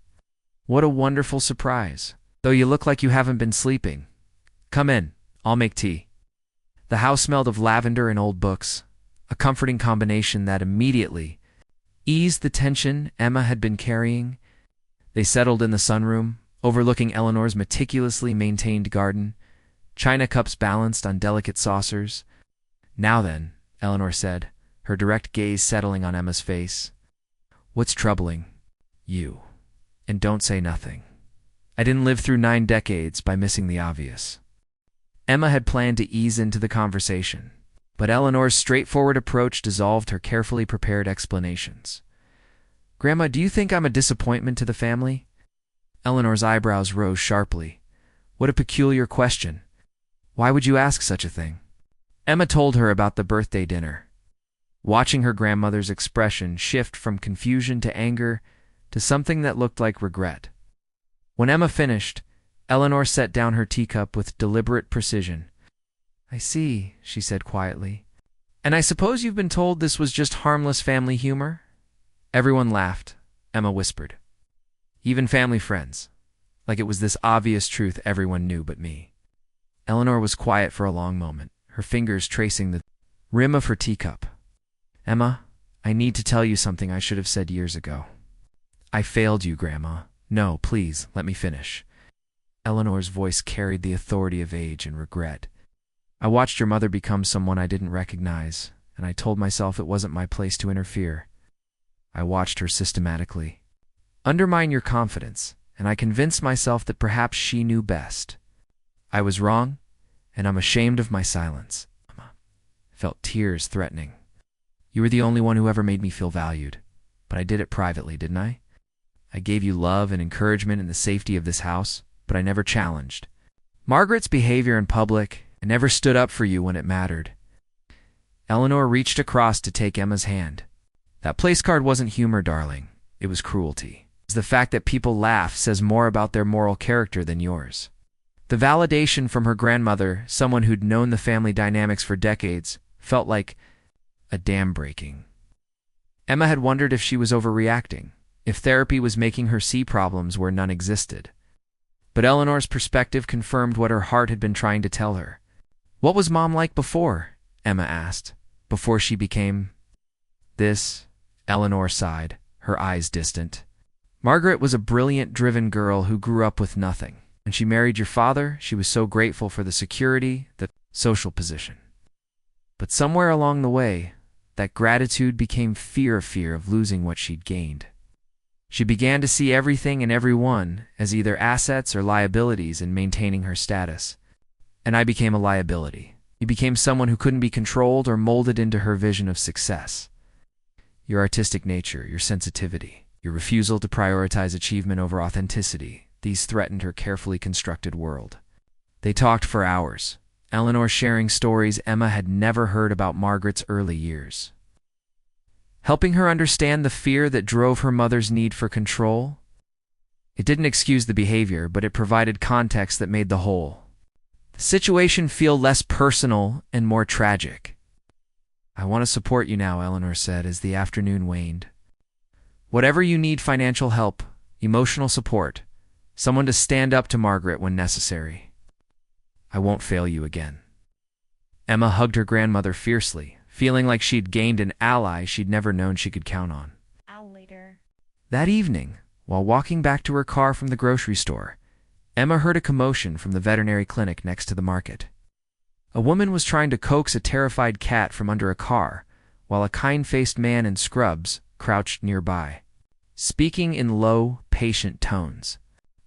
"What a wonderful surprise. Though you look like you haven't been sleeping. Come in, I'll make tea." The house smelled of lavender and old books, a comforting combination that immediately eased the tension Emma had been carrying. They settled in the sunroom, overlooking Eleanor's meticulously maintained garden, china cups balanced on delicate saucers. "Now then," Eleanor said, her direct gaze settling on Emma's face. "What's troubling you? And don't say nothing. I didn't live through 9 decades by missing the obvious." Emma had planned to ease into the conversation, but Eleanor's straightforward approach dissolved her carefully prepared explanations. "Grandma, do you think I'm a disappointment to the family?" Eleanor's eyebrows rose sharply. "What a peculiar question. Why would you ask such a thing?" Emma told her about the birthday dinner, watching her grandmother's expression shift from confusion to anger to something that looked like regret. When Emma finished, Eleanor set down her teacup with deliberate precision. "I see," she said quietly. "And I suppose you've been told this was just harmless family humor?" Everyone laughed, Emma whispered. Even family friends, like it was this obvious truth everyone knew but me. Eleanor was quiet for a long moment, her fingers tracing the rim of her teacup. "Emma, I need to tell you something I should have said years ago." "I failed you, Grandma." "No, please, let me finish." Eleanor's voice carried the authority of age and regret. "I watched your mother become someone I didn't recognize, and I told myself it wasn't my place to interfere. I watched her systematically undermine your confidence, and I convinced myself that perhaps she knew best. I was wrong, and I'm ashamed of my silence." Emma felt tears threatening. "You were the only one who ever made me feel valued, but I did it privately, didn't I? I gave you love and encouragement in the safety of this house, but I never challenged Margaret's behavior in public and never stood up for you when it mattered." Eleanor reached across to take Emma's hand. "That place card wasn't humor, darling. It was cruelty. The fact that people laugh says more about their moral character than yours." The validation from her grandmother, someone who'd known the family dynamics for decades, felt like a dam breaking. Emma had wondered if she was overreacting, if therapy was making her see problems where none existed. But Eleanor's perspective confirmed what her heart had been trying to tell her. "What was Mom like before?" Emma asked. "Before she became this?" Eleanor sighed, her eyes distant. "Margaret was a brilliant, driven girl who grew up with nothing. When she married your father, she was so grateful for the security, the social position. But somewhere along the way, that gratitude became fear of losing what she'd gained. She began to see everything and everyone as either assets or liabilities in maintaining her status. And I became a liability. You became someone who couldn't be controlled or molded into her vision of success. Your artistic nature, your sensitivity, your refusal to prioritize achievement over authenticity, these threatened her carefully constructed world." They talked for hours, Eleanor sharing stories Emma had never heard about Margaret's early years, helping her understand the fear that drove her mother's need for control. It didn't excuse the behavior, but it provided context that made the whole situation feel less personal and more tragic. "I want to support you now," Eleanor said as the afternoon waned. "Whatever you need, financial help, emotional support, someone to stand up to Margaret when necessary. I won't fail you again." Emma hugged her grandmother fiercely, feeling like she'd gained an ally she'd never known she could count on. Later. That evening, while walking back to her car from the grocery store, Emma heard a commotion from the veterinary clinic next to the market. A woman was trying to coax a terrified cat from under a car, while a kind-faced man in scrubs crouched nearby, speaking in low, patient tones.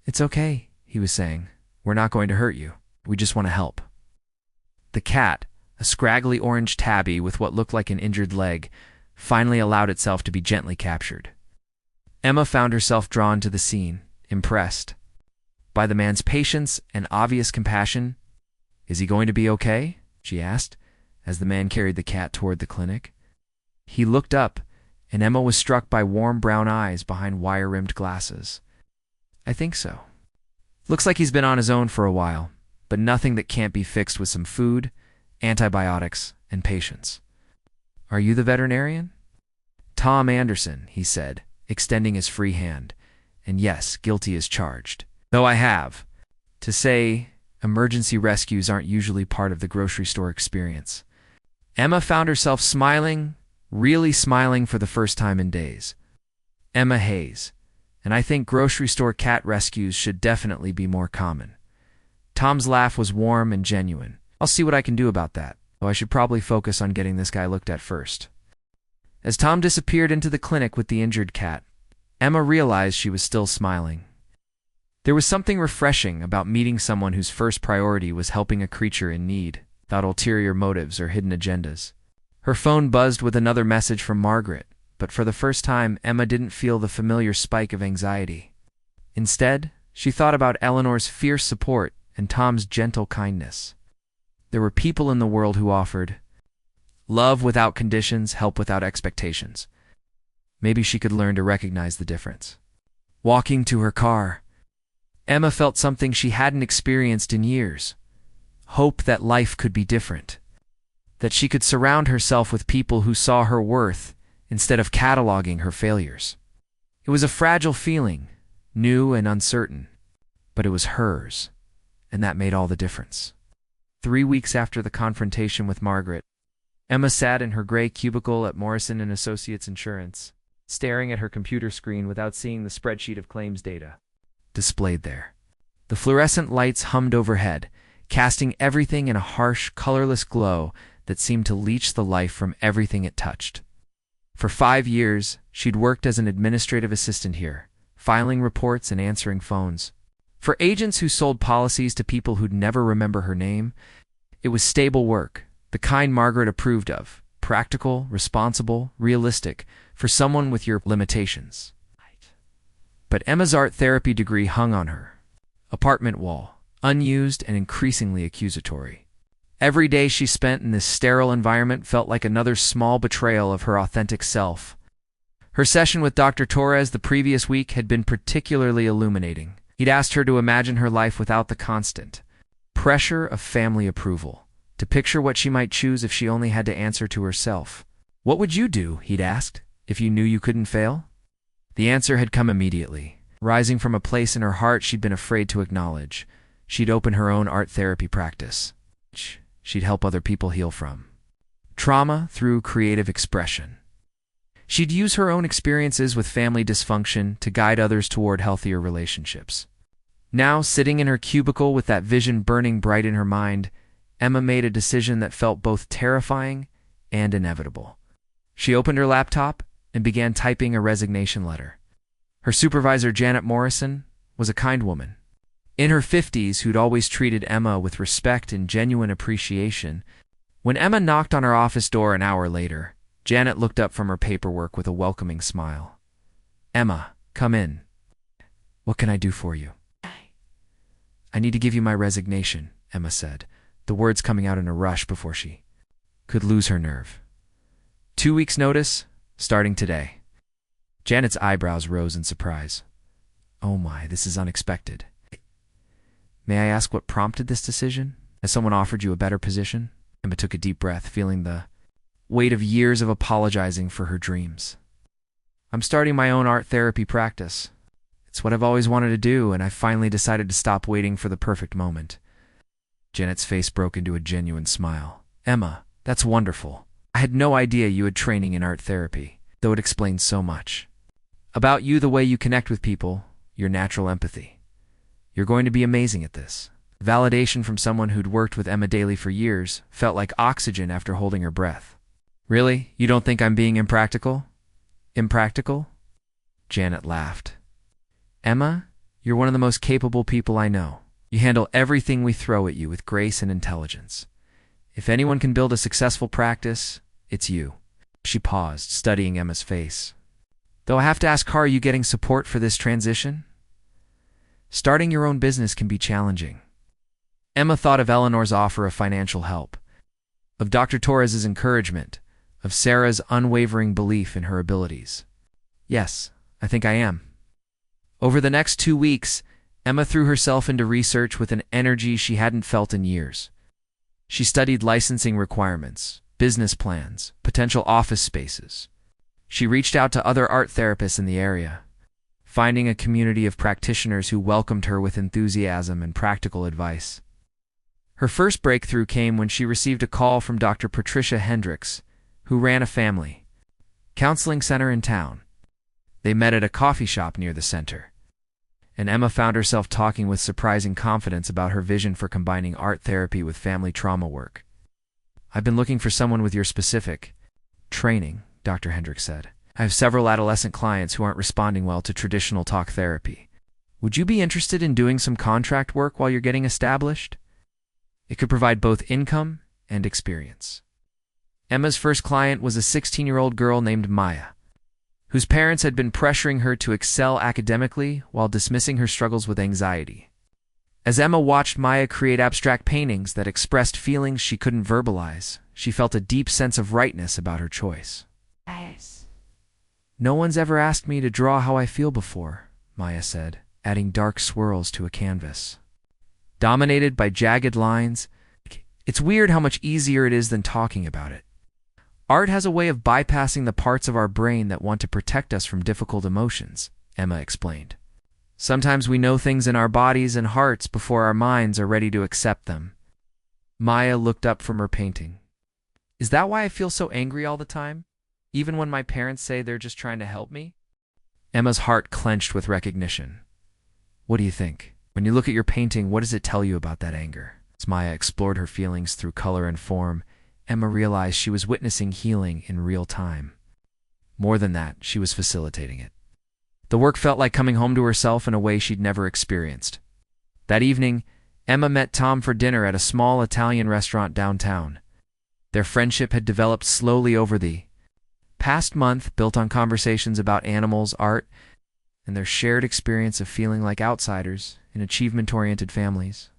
"It's okay," he was saying. "We're not going to hurt you. We just want to help." The cat, a scraggly orange tabby with what looked like an injured leg, finally allowed itself to be gently captured. Emma found herself drawn to the scene, impressed by the man's patience and obvious compassion. "Is he going to be okay?" she asked, as the man carried the cat toward the clinic. He looked up, and Emma was struck by warm brown eyes behind wire-rimmed glasses. "I think so. Looks like he's been on his own for a while, but nothing that can't be fixed with some food, antibiotics, and patience." "Are you the veterinarian?" "Tom Anderson," he said, extending his free hand. "And yes, guilty as charged. Though I have to say, emergency rescues aren't usually part of the grocery store experience." Emma found herself smiling, really smiling for the first time in days. Emma Hayes. And I think grocery store cat rescues should definitely be more common. Tom's laugh was warm and genuine. "I'll see what I can do about that, though I should probably focus on getting this guy looked at first." As Tom disappeared into the clinic with the injured cat, Emma realized she was still smiling. There was something refreshing about meeting someone whose first priority was helping a creature in need, without ulterior motives or hidden agendas. Her phone buzzed with another message from Margaret, but for the first time, Emma didn't feel the familiar spike of anxiety. Instead, she thought about Eleanor's fierce support and Tom's gentle kindness. There were people in the world who offered love without conditions, help without expectations. Maybe she could learn to recognize the difference. Walking to her car, Emma felt something she hadn't experienced in years. Hope that life could be different. That she could surround herself with people who saw her worth instead of cataloging her failures. It was a fragile feeling, new and uncertain, but it was hers, and that made all the difference. 3 weeks after the confrontation with Margaret, Emma sat in her gray cubicle at Morrison & Associates Insurance, staring at her computer screen without seeing the spreadsheet of claims data displayed there. The fluorescent lights hummed overhead, casting everything in a harsh, colorless glow that seemed to leach the life from everything it touched. For 5 years, she'd worked as an administrative assistant here, filing reports and answering phones. For agents who sold policies to people who'd never remember her name, it was stable work, the kind Margaret approved of, practical, responsible, realistic, for someone with your limitations. But Emma's art therapy degree hung on her apartment wall, unused and increasingly accusatory. Every day she spent in this sterile environment felt like another small betrayal of her authentic self. Her session with Dr. Torres the previous week had been particularly illuminating. He'd asked her to imagine her life without the constant pressure of family approval, to picture what she might choose if she only had to answer to herself. What would you do, he'd asked, if you knew you couldn't fail? The answer had come immediately, rising from a place in her heart she'd been afraid to acknowledge. She'd open her own art therapy practice. She'd help other people heal from trauma through creative expression. She'd use her own experiences with family dysfunction to guide others toward healthier relationships. Now, sitting in her cubicle with that vision burning bright in her mind, Emma made a decision that felt both terrifying and inevitable. She opened her laptop and began typing a resignation letter. Her supervisor, Janet Morrison, was a kind woman. In her 50s, who'd always treated Emma with respect and genuine appreciation. When Emma knocked on her office door an hour later, Janet looked up from her paperwork with a welcoming smile. "Emma, come in. What can I do for you?" "I need to give you my resignation," Emma said, the words coming out in a rush before she could lose her nerve. 2 weeks' notice, starting today." Janet's eyebrows rose in surprise. "Oh my, this is unexpected. May I ask what prompted this decision? Has someone offered you a better position?" Emma took a deep breath, feeling the weight of years of apologizing for her dreams. "I'm starting my own art therapy practice. It's what I've always wanted to do, and I finally decided to stop waiting for the perfect moment." Janet's face broke into a genuine smile. "Emma, that's wonderful. I had no idea you had training in art therapy, though it explains so much. About you, the way you connect with people, your natural empathy. You're going to be amazing at this." Validation from someone who'd worked with Emma daily for years felt like oxygen after holding her breath. "Really? You don't think I'm being impractical?" "Impractical?" Janet laughed. "Emma, you're one of the most capable people I know. You handle everything we throw at you with grace and intelligence. If anyone can build a successful practice, it's you." She paused, studying Emma's face. "Though I have to ask, how are you getting support for this transition? Starting your own business can be challenging." Emma thought of Eleanor's offer of financial help, of Dr. Torres's encouragement, of Sarah's unwavering belief in her abilities. "Yes, I think I am." Over the next 2 weeks, Emma threw herself into research with an energy she hadn't felt in years. She studied licensing requirements, business plans, potential office spaces. She reached out to other art therapists in the area, finding a community of practitioners who welcomed her with enthusiasm and practical advice. Her first breakthrough came when she received a call from Dr. Patricia Hendricks, who ran a family counseling center in town. They met at a coffee shop near the center, and Emma found herself talking with surprising confidence about her vision for combining art therapy with family trauma work. "I've been looking for someone with your specific training," Dr. Hendricks said. "I have several adolescent clients who aren't responding well to traditional talk therapy. Would you be interested in doing some contract work while you're getting established? It could provide both income and experience." Emma's first client was a 16-year-old girl named Maya, whose parents had been pressuring her to excel academically while dismissing her struggles with anxiety. As Emma watched Maya create abstract paintings that expressed feelings she couldn't verbalize, she felt a deep sense of rightness about her choice. Yes. No one's ever asked me to draw how I feel before, Maya said, adding dark swirls to a canvas. Dominated by jagged lines, it's weird how much easier it is than talking about it. Art has a way of bypassing the parts of our brain that want to protect us from difficult emotions, Emma explained. Sometimes we know things in our bodies and hearts before our minds are ready to accept them. Maya looked up from her painting. Is that why I feel so angry all the time? Even when my parents say they're just trying to help me? Emma's heart clenched with recognition. What do you think? When you look at your painting, what does it tell you about that anger? As Maya explored her feelings through color and form, Emma realized she was witnessing healing in real time. More than that, she was facilitating it. The work felt like coming home to herself in a way she'd never experienced. That evening, Emma met Tom for dinner at a small Italian restaurant downtown. Their friendship had developed slowly over the past month, built on conversations about animals, art, and their shared experience of feeling like outsiders in achievement-oriented families.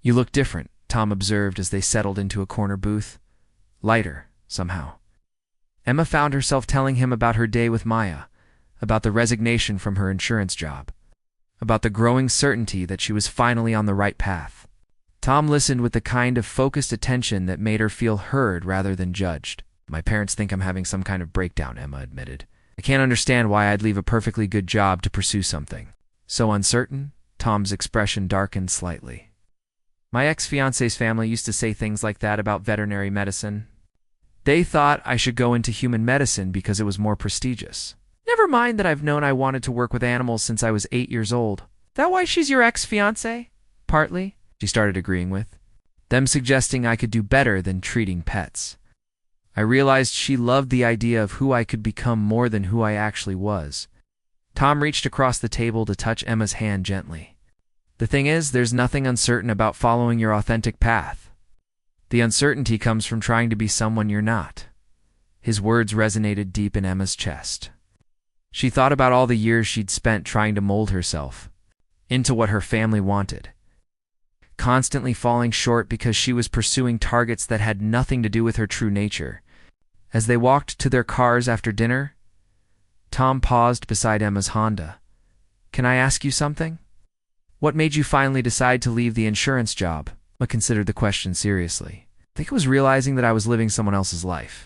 You look different, Tom observed as they settled into a corner booth. Lighter, somehow. Emma found herself telling him about her day with Maya, about the resignation from her insurance job, about the growing certainty that she was finally on the right path. Tom listened with the kind of focused attention that made her feel heard rather than judged. My parents think I'm having some kind of breakdown, Emma admitted. I can't understand why I'd leave a perfectly good job to pursue something so uncertain. Tom's expression darkened slightly. My ex-fiance's family used to say things like that about veterinary medicine. They thought I should go into human medicine because it was more prestigious. Never mind that I've known I wanted to work with animals since I was 8 years old. That why she's your ex-fiance? Partly, she started agreeing with. Them suggesting I could do better than treating pets. I realized she loved the idea of who I could become more than who I actually was. Tom reached across the table to touch Emma's hand gently. The thing is, there's nothing uncertain about following your authentic path. The uncertainty comes from trying to be someone you're not. His words resonated deep in Emma's chest. She thought about all the years she'd spent trying to mold herself into what her family wanted, constantly falling short because she was pursuing targets that had nothing to do with her true nature. As they walked to their cars after dinner, Tom paused beside Emma's Honda. Can I ask you something? What made you finally decide to leave the insurance job? Emma considered the question seriously. I think it was realizing that I was living someone else's life.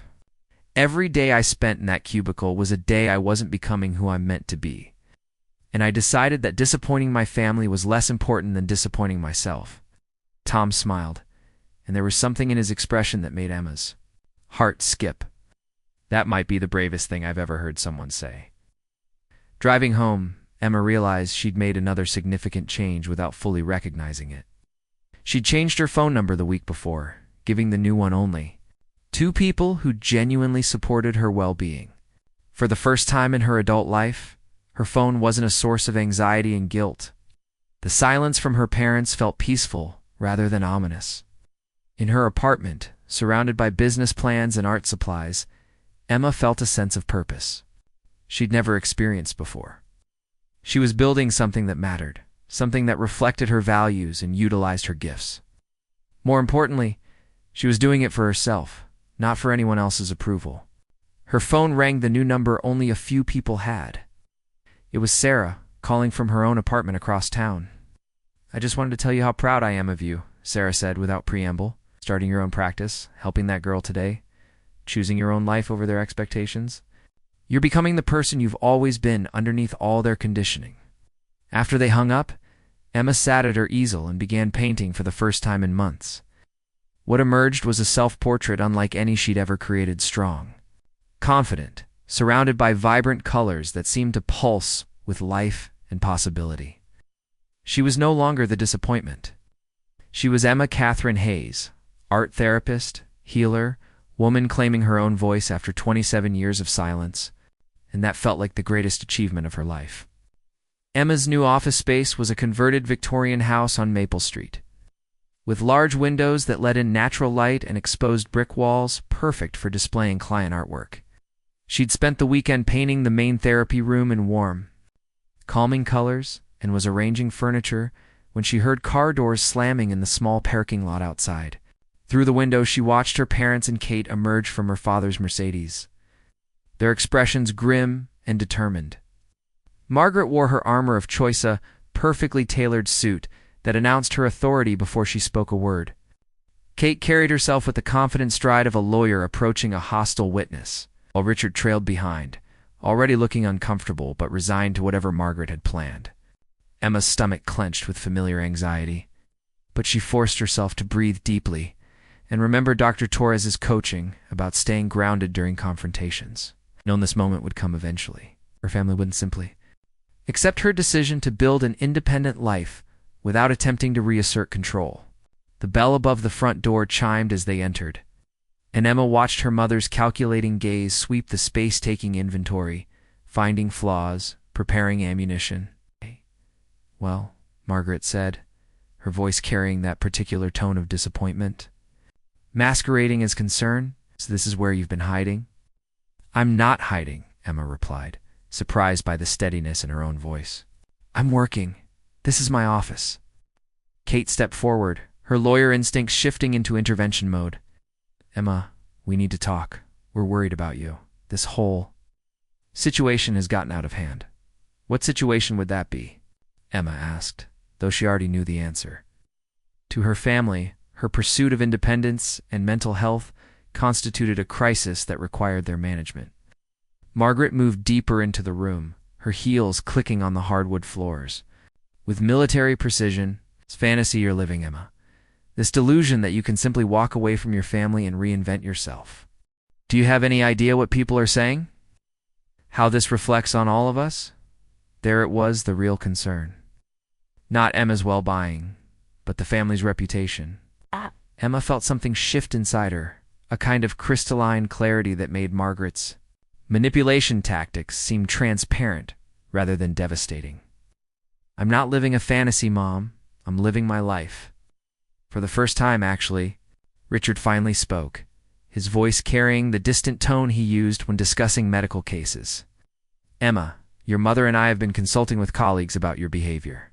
Every day I spent in that cubicle was a day I wasn't becoming who I'm meant to be. And I decided that disappointing my family was less important than disappointing myself. Tom smiled, and there was something in his expression that made Emma's heart skip. That might be the bravest thing I've ever heard someone say. Driving home, Emma realized she'd made another significant change without fully recognizing it. She'd changed her phone number the week before, giving the new one only 2 people who genuinely supported her well-being. For the first time in her adult life, her phone wasn't a source of anxiety and guilt. The silence from her parents felt peaceful rather than ominous. In her apartment, surrounded by business plans and art supplies, Emma felt a sense of purpose she'd never experienced before. She was building something that mattered, something that reflected her values and utilized her gifts. More importantly, she was doing it for herself, not for anyone else's approval. Her phone rang the new number only a few people had. It was Sarah, calling from her own apartment across town. I just wanted to tell you how proud I am of you, Sarah said without preamble. Starting your own practice, helping that girl today, choosing your own life over their expectations. You're becoming the person you've always been underneath all their conditioning. After they hung up, Emma sat at her easel and began painting for the first time in months. What emerged was a self-portrait unlike any she'd ever created. Strong, confident, surrounded by vibrant colors that seemed to pulse with life and possibility. She was no longer the disappointment. She was Emma Catherine Hayes, art therapist, healer, woman claiming her own voice after 27 years of silence, and that felt like the greatest achievement of her life. Emma's new office space was a converted Victorian house on Maple Street, with large windows that let in natural light and exposed brick walls, perfect for displaying client artwork. She'd spent the weekend painting the main therapy room in warm, calming colors and was arranging furniture when she heard car doors slamming in the small parking lot outside. Through the window, she watched her parents and Kate emerge from her father's Mercedes, their expressions grim and determined. Margaret wore her armor of choice, a perfectly tailored suit that announced her authority before she spoke a word. Kate carried herself with the confident stride of a lawyer approaching a hostile witness, while Richard trailed behind, already looking uncomfortable but resigned to whatever Margaret had planned. Emma's stomach clenched with familiar anxiety, but she forced herself to breathe deeply and remember Dr. Torres's coaching about staying grounded during confrontations. Known this moment would come eventually. Her family wouldn't simply accept her decision to build an independent life without attempting to reassert control. The bell above the front door chimed as they entered, and Emma watched her mother's calculating gaze sweep the space-taking inventory, finding flaws, preparing ammunition. "Well," Margaret said, her voice carrying that particular tone of disappointment. "Masquerading as concern? So this is where you've been hiding?" "I'm not hiding," Emma replied, surprised by the steadiness in her own voice. "I'm working. This is my office." Kate stepped forward, her lawyer instincts shifting into intervention mode. "Emma, we need to talk. We're worried about you. This whole situation has gotten out of hand." "What situation would that be?" Emma asked, though she already knew the answer. To her family, her pursuit of independence and mental health constituted a crisis that required their management. Margaret moved deeper into the room, her heels clicking on the hardwood floors. "With military precision, it's fantasy you're living, Emma. This delusion that you can simply walk away from your family and reinvent yourself. Do you have any idea what people are saying? How this reflects on all of us?" There it was, the real concern. Not Emma's well-being, but the family's reputation. Emma felt something shift inside her, a kind of crystalline clarity that made Margaret's manipulation tactics seem transparent rather than devastating. "I'm not living a fantasy, Mom. I'm living my life." For the first time, actually, Richard finally spoke, his voice carrying the distant tone he used when discussing medical cases. "Emma, your mother and I have been consulting with colleagues about your behavior.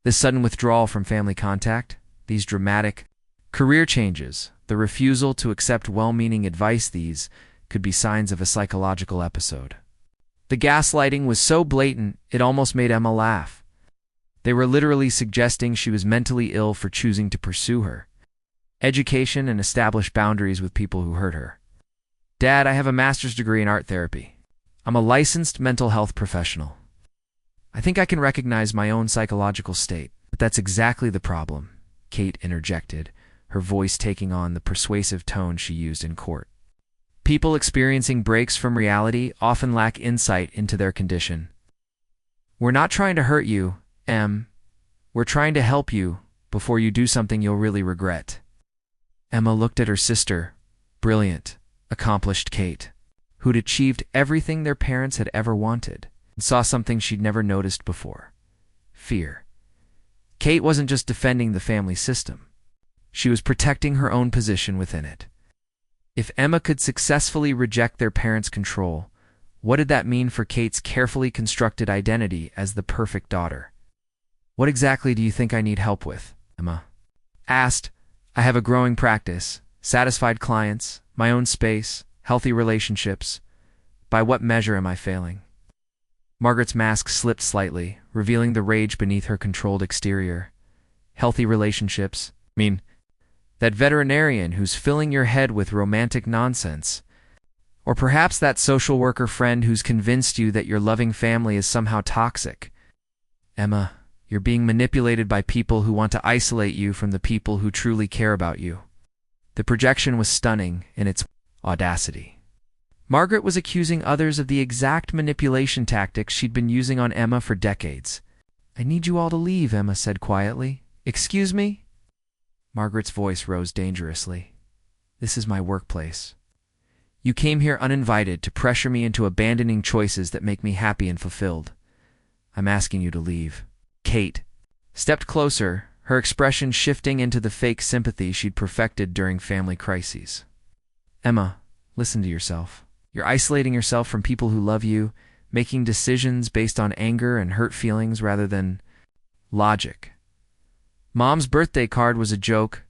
This sudden withdrawal from family contact, these dramatic career changes, the refusal to accept well-meaning advice, these could be signs of a psychological episode." The gaslighting was so blatant it almost made Emma laugh. They were literally suggesting she was mentally ill for choosing to pursue her education and establish boundaries with people who hurt her. "Dad, I have a master's degree in art therapy. I'm a licensed mental health professional. I think I can recognize my own psychological state." "But that's exactly the problem," Kate interjected, her voice taking on the persuasive tone she used in court. "People experiencing breaks from reality often lack insight into their condition. We're not trying to hurt you, Em. We're trying to help you before you do something you'll really regret." Emma looked at her sister, brilliant, accomplished Kate, who'd achieved everything their parents had ever wanted, and saw something she'd never noticed before: fear. Kate wasn't just defending the family system. She was protecting her own position within it. If Emma could successfully reject their parents' control, what did that mean for Kate's carefully constructed identity as the perfect daughter? "What exactly do you think I need help with?" Emma asked. "I have a growing practice, satisfied clients, my own space, healthy relationships. By what measure am I failing?" Margaret's mask slipped slightly, revealing the rage beneath her controlled exterior. "Healthy relationships? I mean, that veterinarian who's filling your head with romantic nonsense. Or perhaps that social worker friend who's convinced you that your loving family is somehow toxic. Emma, you're being manipulated by people who want to isolate you from the people who truly care about you." The projection was stunning in its audacity. Margaret was accusing others of the exact manipulation tactics she'd been using on Emma for decades. "I need you all to leave," Emma said quietly. "Excuse me?" Margaret's voice rose dangerously. "This is my workplace. You came here uninvited to pressure me into abandoning choices that make me happy and fulfilled. I'm asking you to leave." Kate stepped closer, her expression shifting into the fake sympathy she'd perfected during family crises. "Emma, listen to yourself. You're isolating yourself from people who love you, making decisions based on anger and hurt feelings rather than logic. Mom's birthday card was a joke,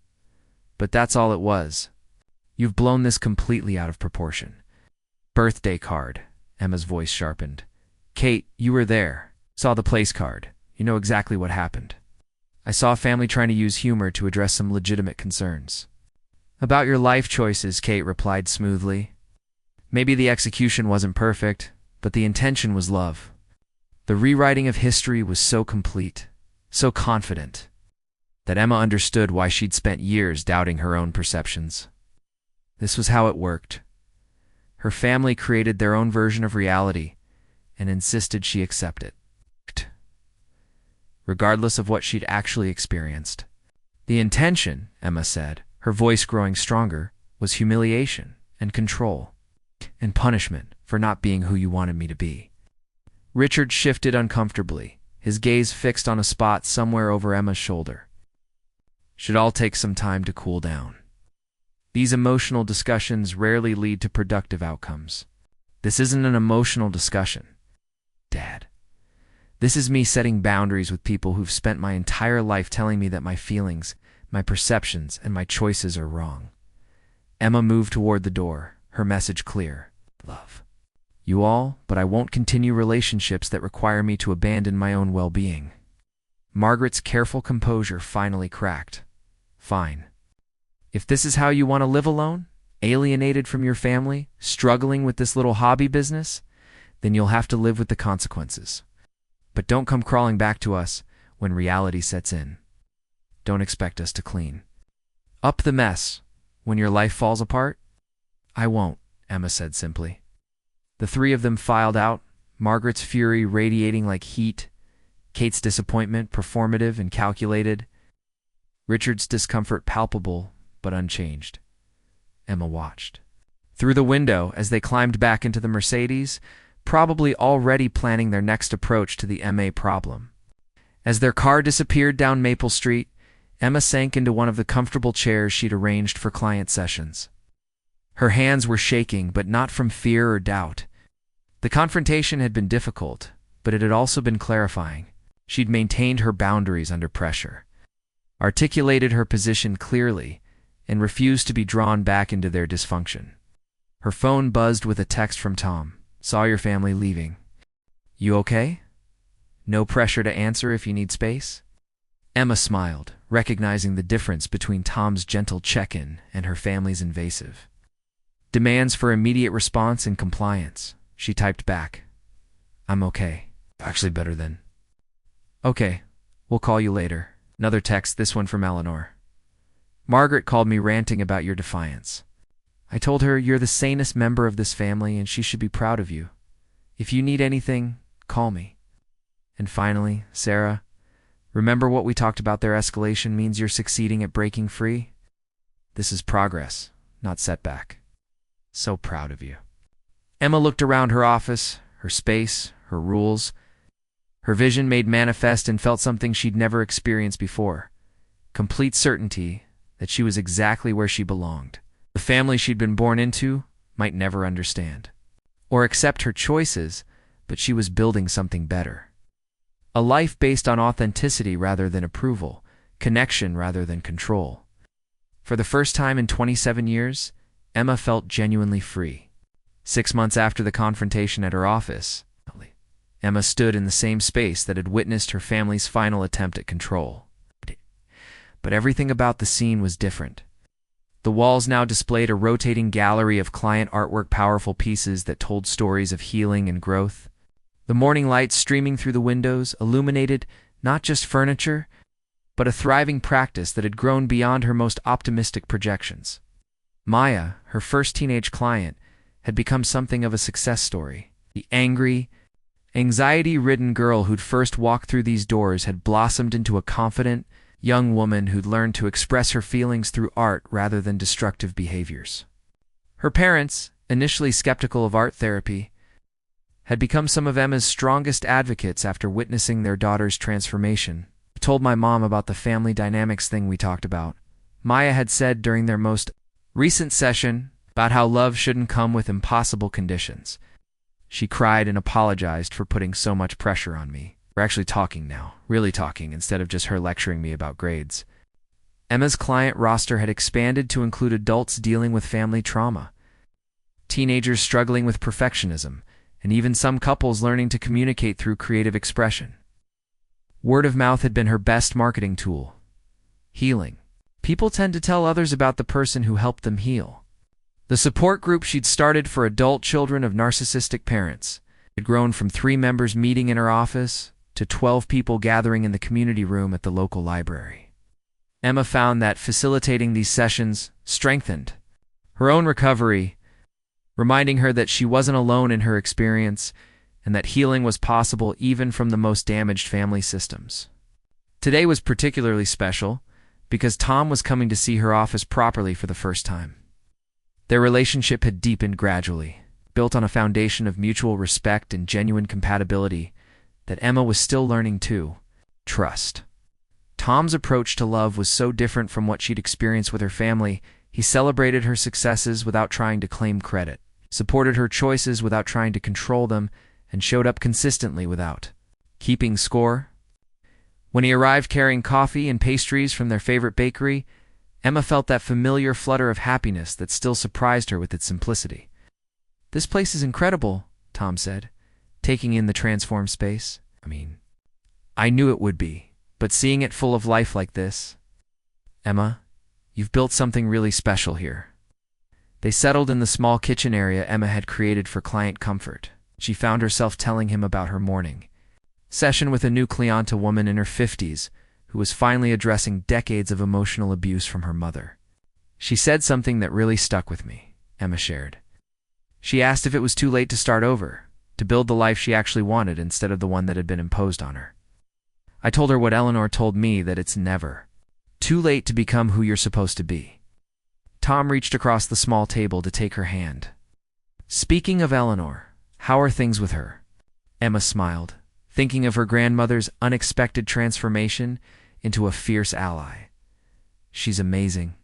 but that's all it was. You've blown this completely out of proportion. Birthday card, Emma's voice sharpened. Kate, you were there. Saw the place card. You know exactly what happened. I saw a family trying to use humor to address some legitimate concerns. About your life choices, Kate replied smoothly. Maybe the execution wasn't perfect, but the intention was love. The rewriting of history was so complete, so confident, that Emma understood why she'd spent years doubting her own perceptions. This was how it worked. Her family created their own version of reality and insisted she accept it, regardless of what she'd actually experienced. The intention, Emma said, her voice growing stronger, was humiliation and control and punishment for not being who you wanted me to be. Richard shifted uncomfortably, his gaze fixed on a spot somewhere over Emma's shoulder. Should all take some time to cool down. These emotional discussions rarely lead to productive outcomes. This isn't an emotional discussion, Dad. This is me setting boundaries with people who've spent my entire life telling me that my feelings, my perceptions, and my choices are wrong. Emma moved toward the door, her message clear. Love you all, but I won't continue relationships that require me to abandon my own well-being. Margaret's careful composure finally cracked. Fine. If this is how you want to live alone, alienated from your family, struggling with this little hobby business, then you'll have to live with the consequences. But don't come crawling back to us when reality sets in. Don't expect us to clean up the mess when your life falls apart. I won't, Emma said simply. The three of them filed out, Margaret's fury radiating like heat, Kate's disappointment performative and calculated, Richard's discomfort palpable but unchanged. Emma watched through the window as they climbed back into the Mercedes, probably already planning their next approach to the MA problem. As their car disappeared down Maple Street, Emma sank into one of the comfortable chairs she'd arranged for client sessions. Her hands were shaking, but not from fear or doubt. The confrontation had been difficult, but it had also been clarifying. She'd maintained her boundaries under pressure, articulated her position clearly, and refused to be drawn back into their dysfunction. Her phone buzzed with a text from Tom. Saw your family leaving. You okay? No pressure to answer if you need space? Emma smiled, recognizing the difference between Tom's gentle check-in and her family's invasive demands for immediate response and compliance. She typed back, I'm okay. Actually better than. Okay, we'll call you later. Another text, this one from Eleanor. Margaret called me ranting about your defiance. I told her you're the sanest member of this family and she should be proud of you. If you need anything, call me. And finally, Sarah, remember what we talked about, their escalation means you're succeeding at breaking free? This is progress, not setback. So proud of you. Emma looked around her office, her space, her rules. Her vision made manifest and felt something she'd never experienced before. Complete certainty that she was exactly where she belonged. The family she'd been born into might never understand or accept her choices, but she was building something better. A life based on authenticity rather than approval, connection rather than control. For the first time in 27 years, Emma felt genuinely free. 6 months after the confrontation at her office, Emma stood in the same space that had witnessed her family's final attempt at control. But everything about the scene was different. The walls now displayed a rotating gallery of client artwork, powerful pieces that told stories of healing and growth. The morning light streaming through the windows illuminated not just furniture, but a thriving practice that had grown beyond her most optimistic projections. Maya, her first teenage client, had become something of a success story. The angry, anxiety-ridden girl who'd first walked through these doors had blossomed into a confident, young woman who'd learned to express her feelings through art rather than destructive behaviors. Her parents, initially skeptical of art therapy, had become some of Emma's strongest advocates after witnessing their daughter's transformation. I told my mom about the family dynamics thing we talked about. Maya had said during their most recent session about how love shouldn't come with impossible conditions. She cried and apologized for putting so much pressure on me. We're actually talking now, really talking, instead of just her lecturing me about grades. Emma's client roster had expanded to include adults dealing with family trauma, teenagers struggling with perfectionism, and even some couples learning to communicate through creative expression. Word of mouth had been her best marketing tool. Healing. People tend to tell others about the person who helped them heal. The support group she'd started for adult children of narcissistic parents had grown from 3 members meeting in her office to 12 people gathering in the community room at the local library. Emma found that facilitating these sessions strengthened her own recovery, reminding her that she wasn't alone in her experience and that healing was possible even from the most damaged family systems. Today was particularly special because Tom was coming to see her office properly for the first time. Their relationship had deepened gradually, built on a foundation of mutual respect and genuine compatibility that Emma was still learning to trust. Tom's approach to love was so different from what she'd experienced with her family. He celebrated her successes without trying to claim credit, supported her choices without trying to control them, and showed up consistently without keeping score. When he arrived carrying coffee and pastries from their favorite bakery, Emma felt that familiar flutter of happiness that still surprised her with its simplicity. "This place is incredible," Tom said, taking in the transformed space. I knew it would be. But seeing it full of life like this, "Emma, you've built something really special here." They settled in the small kitchen area Emma had created for client comfort. She found herself telling him about her morning session with a new client, a woman in her 50s, who was finally addressing decades of emotional abuse from her mother. "She said something that really stuck with me," Emma shared. "She asked if it was too late to start over, to build the life she actually wanted instead of the one that had been imposed on her. I told her what Eleanor told me, that it's never too late to become who you're supposed to be." Tom reached across the small table to take her hand. "Speaking of Eleanor, how are things with her?" Emma smiled, thinking of her grandmother's unexpected transformation into a fierce ally. "She's amazing.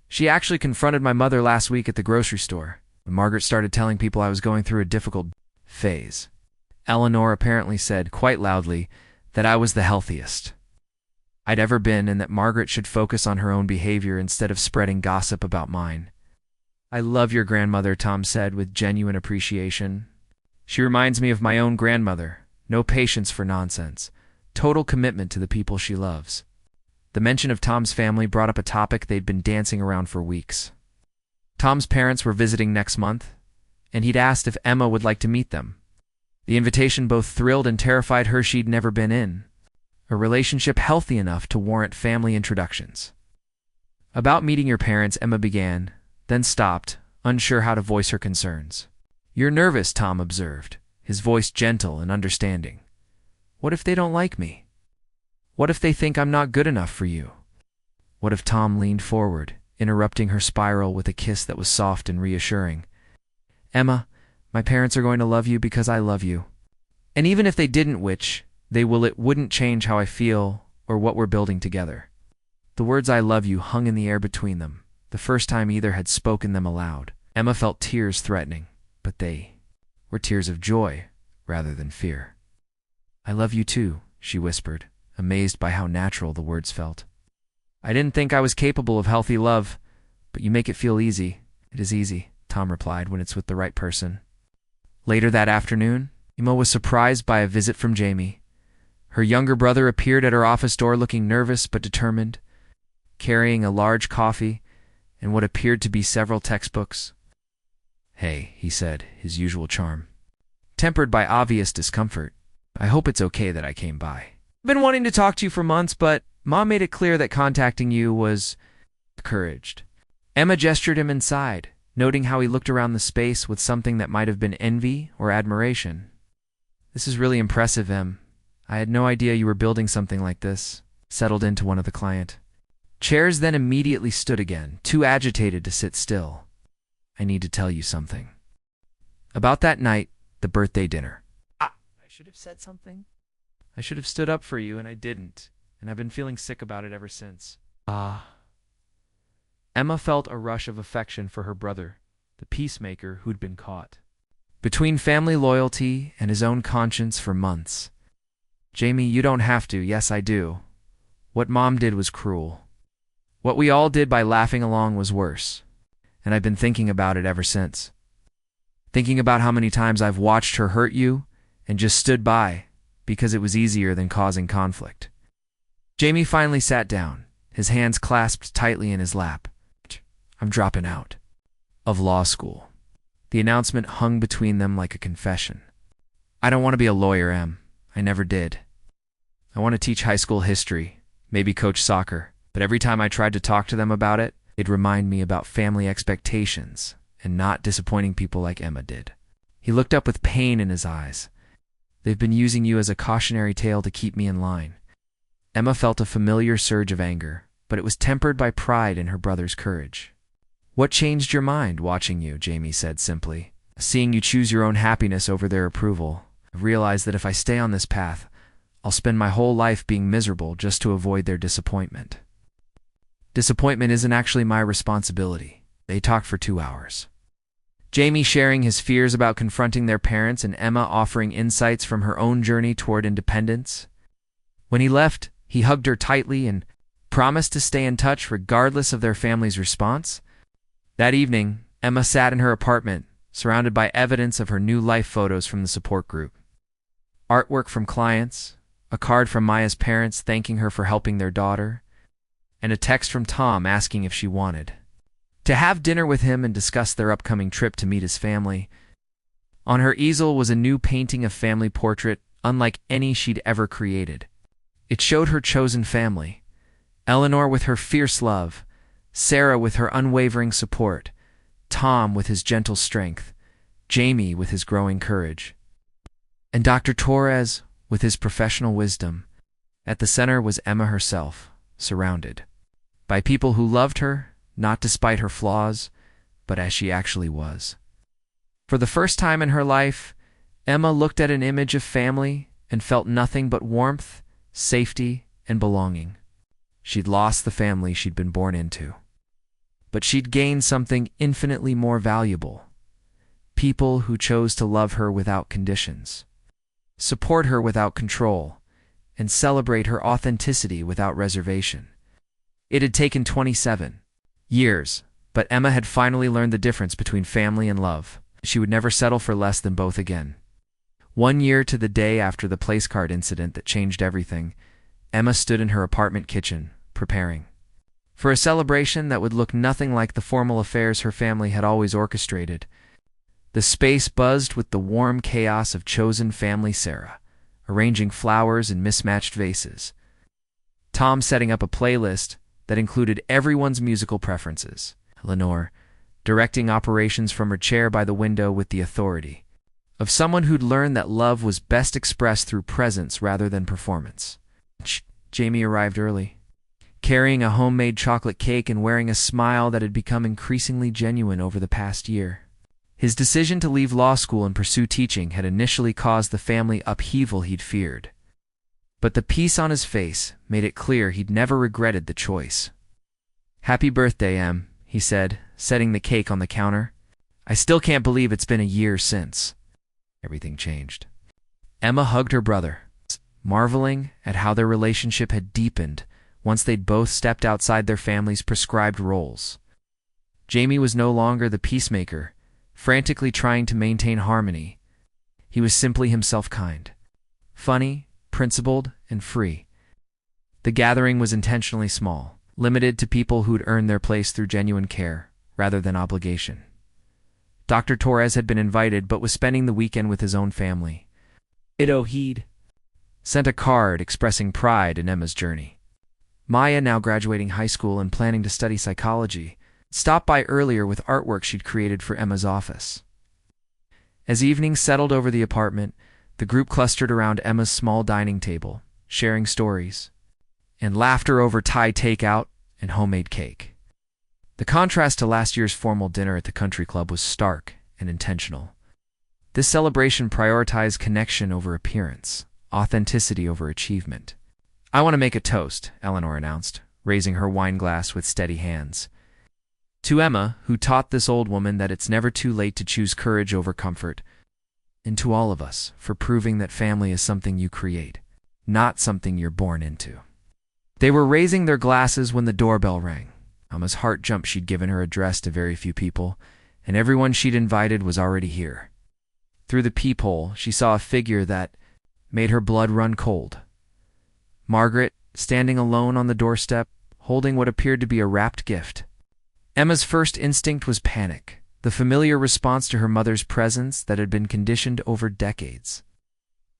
She actually confronted my mother last week at the grocery store when Margaret started telling people I was going through a difficult phase. Eleanor apparently said, quite loudly, that I was the healthiest I'd ever been and that Margaret should focus on her own behavior instead of spreading gossip about mine. I love your grandmother," Tom said with genuine appreciation. "She reminds me of my own grandmother. No patience for nonsense. Total commitment to the people she loves." The mention of Tom's family brought up a topic they'd been dancing around for weeks. Tom's parents were visiting next month, and he'd asked if Emma would like to meet them. The invitation both thrilled and terrified her. She'd never been in a relationship healthy enough to warrant family introductions. "About meeting your parents," Emma began, then stopped, unsure how to voice her concerns. "You're nervous," Tom observed, his voice gentle and understanding. "What if they don't like me? What if they think I'm not good enough for you?" What if Tom leaned forward, interrupting her spiral with a kiss that was soft and reassuring. "Emma, my parents are going to love you because I love you. And even if they didn't, which they will, it wouldn't change how I feel or what we're building together." The words "I love you" hung in the air between them, the first time either had spoken them aloud. Emma felt tears threatening, but they were tears of joy rather than fear. "I love you too," she whispered, amazed by how natural the words felt. "I didn't think I was capable of healthy love, but you make it feel easy." "It is easy," Tom replied, "when it's with the right person." Later that afternoon, Emma was surprised by a visit from Jamie. Her younger brother appeared at her office door looking nervous but determined, carrying a large coffee and what appeared to be several textbooks. "Hey," he said, his usual charm, tempered by obvious discomfort. "I hope it's okay that I came by. I've been wanting to talk to you for months, but Mom made it clear that contacting you was encouraged." Emma gestured him inside, noting how he looked around the space with something that might have been envy or admiration. "This is really impressive, Em. I had no idea you were building something like this." Settled into one of the client chairs, then immediately stood again, too agitated to sit still. "I need to tell you something. About that night, the birthday dinner. I should have said something. I should have stood up for you, and I didn't, and I've been feeling sick about it ever since." Emma felt a rush of affection for her brother, the peacemaker who'd been caught between family loyalty and his own conscience for months. Jamie, you don't have to. Yes, I do. What Mom did was cruel. What we all did by laughing along was worse. And I've been thinking about it ever since. Thinking about how many times I've watched her hurt you and just stood by because it was easier than causing conflict. Jamie finally sat down, his hands clasped tightly in his lap. I'm dropping out of law school. The announcement hung between them like a confession. I don't want to be a lawyer, Em. I never did. I want to teach high school history, maybe coach soccer, but every time I tried to talk to them about it, it'd remind me about family expectations and not disappointing people like Emma did. He looked up with pain in his eyes. They've been using you as a cautionary tale to keep me in line. Emma felt a familiar surge of anger, but it was tempered by pride in her brother's courage. What changed your mind watching you? Jamie said simply. Seeing you choose your own happiness over their approval. I realized that if I stay on this path, I'll spend my whole life being miserable just to avoid their disappointment. Disappointment isn't actually my responsibility. They talked for 2 hours. Jamie sharing his fears about confronting their parents and Emma offering insights from her own journey toward independence. When he left, he hugged her tightly and promised to stay in touch regardless of their family's response. That evening, Emma sat in her apartment, surrounded by evidence of her new life photos from the support group. Artwork from clients, a card from Maya's parents thanking her for helping their daughter, and a text from Tom asking if she wanted to have dinner with him and discuss their upcoming trip to meet his family. On her easel was a new painting of family portrait, unlike any she'd ever created. It showed her chosen family, Eleanor with her fierce love, Sarah with her unwavering support, Tom with his gentle strength, Jamie with his growing courage, and Dr. Torres with his professional wisdom. At the center was Emma herself, surrounded by people who loved her, not despite her flaws, but as she actually was. For the first time in her life, Emma looked at an image of family and felt nothing but warmth, safety, and belonging. She'd lost the family she'd been born into, but she'd gained something infinitely more valuable. People who chose to love her without conditions, support her without control, and celebrate her authenticity without reservation. It had taken 27 years, but Emma had finally learned the difference between family and love. She would never settle for less than both again. 1 year to the day after the place card incident that changed everything, Emma stood in her apartment kitchen, preparing for a celebration that would look nothing like the formal affairs her family had always orchestrated. The space buzzed with the warm chaos of chosen family Sarah, arranging flowers in mismatched vases. Tom setting up a playlist that included everyone's musical preferences. Eleanor directing operations from her chair by the window with the authority of someone who'd learned that love was best expressed through presence rather than performance. Jamie arrived early, carrying a homemade chocolate cake and wearing a smile that had become increasingly genuine over the past year. His decision to leave law school and pursue teaching had initially caused the family upheaval he'd feared, but the peace on his face made it clear he'd never regretted the choice. "Happy birthday, Em," he said, setting the cake on the counter. "I still can't believe it's been a year since everything changed." Emma hugged her brother, marveling at how their relationship had deepened once they'd both stepped outside their family's prescribed roles. Jamie was no longer the peacemaker, frantically trying to maintain harmony. He was simply himself, kind, funny, principled, and free. The gathering was intentionally small, limited to people who'd earned their place through genuine care, rather than obligation. Dr. Torres had been invited but was spending the weekend with his own family. He'd sent a card expressing pride in Emma's journey. Maya, now graduating high school and planning to study psychology, stopped by earlier with artwork she'd created for Emma's office. As evening settled over the apartment, the group clustered around Emma's small dining table, sharing stories and laughter over Thai takeout and homemade cake. The contrast to last year's formal dinner at the country club was stark and intentional. This celebration prioritized connection over appearance, authenticity over achievement. "I want to make a toast," Eleanor announced, raising her wine glass with steady hands. "To Emma, who taught this old woman that it's never too late to choose courage over comfort. And to all of us, for proving that family is something you create, not something you're born into. They were raising their glasses when the doorbell rang. Emma's heart jumped. She'd given her address to very few people, and everyone she'd invited was already here. Through the peephole, she saw a figure that made her blood run cold. Margaret, standing alone on the doorstep, holding what appeared to be a wrapped gift. Emma's first instinct was panic, the familiar response to her mother's presence that had been conditioned over decades.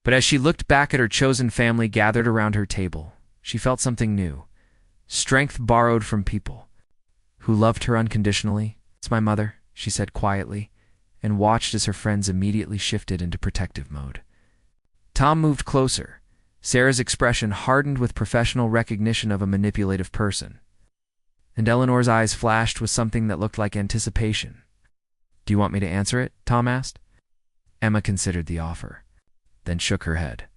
But as she looked back at her chosen family gathered around her table, she felt something new, strength borrowed from people who loved her unconditionally. "It's my mother," she said quietly, and watched as her friends immediately shifted into protective mode. Tom moved closer. Sarah's expression hardened with professional recognition of a manipulative person. And Eleanor's eyes flashed with something that looked like anticipation. "Do you want me to answer it?" Tom asked. Emma considered the offer, then shook her head.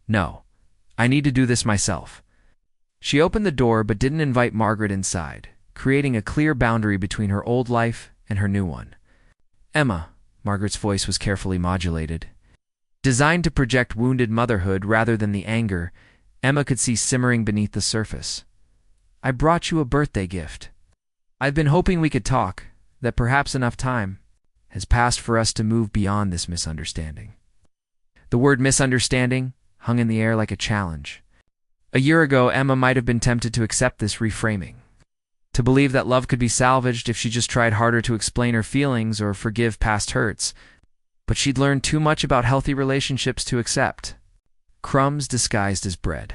"No, I need to do this myself." She opened the door but didn't invite Margaret inside, creating a clear boundary between her old life and her new one. "Emma," Margaret's voice was carefully modulated. Designed to project wounded motherhood rather than the anger Emma could see simmering beneath the surface. "I brought you a birthday gift. I've been hoping we could talk, that perhaps enough time has passed for us to move beyond this misunderstanding." The word misunderstanding hung in the air like a challenge. A year ago, Emma might have been tempted to accept this reframing, to believe that love could be salvaged if she just tried harder to explain her feelings or forgive past hurts. But she'd learned too much about healthy relationships to accept crumbs disguised as bread.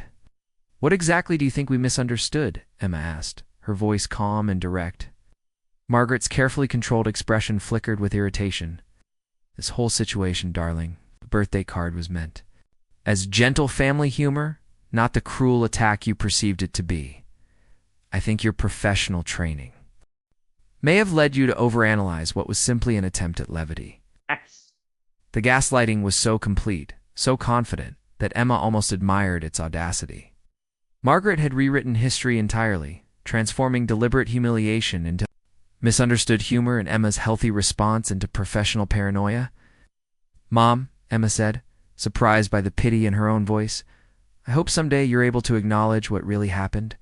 "What exactly do you think we misunderstood?" Emma asked, her voice calm and direct. Margaret's carefully controlled expression flickered with irritation. "This whole situation, darling," the birthday card was meant as gentle family humor, not the cruel attack you perceived it to be. "I think your professional training may have led you to overanalyze what was simply an attempt at levity." The gaslighting was so complete, so confident, that Emma almost admired its audacity. Margaret had rewritten history entirely, transforming deliberate humiliation into misunderstood humor and Emma's healthy response into professional paranoia. "Mom," Emma said, surprised by the pity in her own voice, "I hope someday you're able to acknowledge what really happened,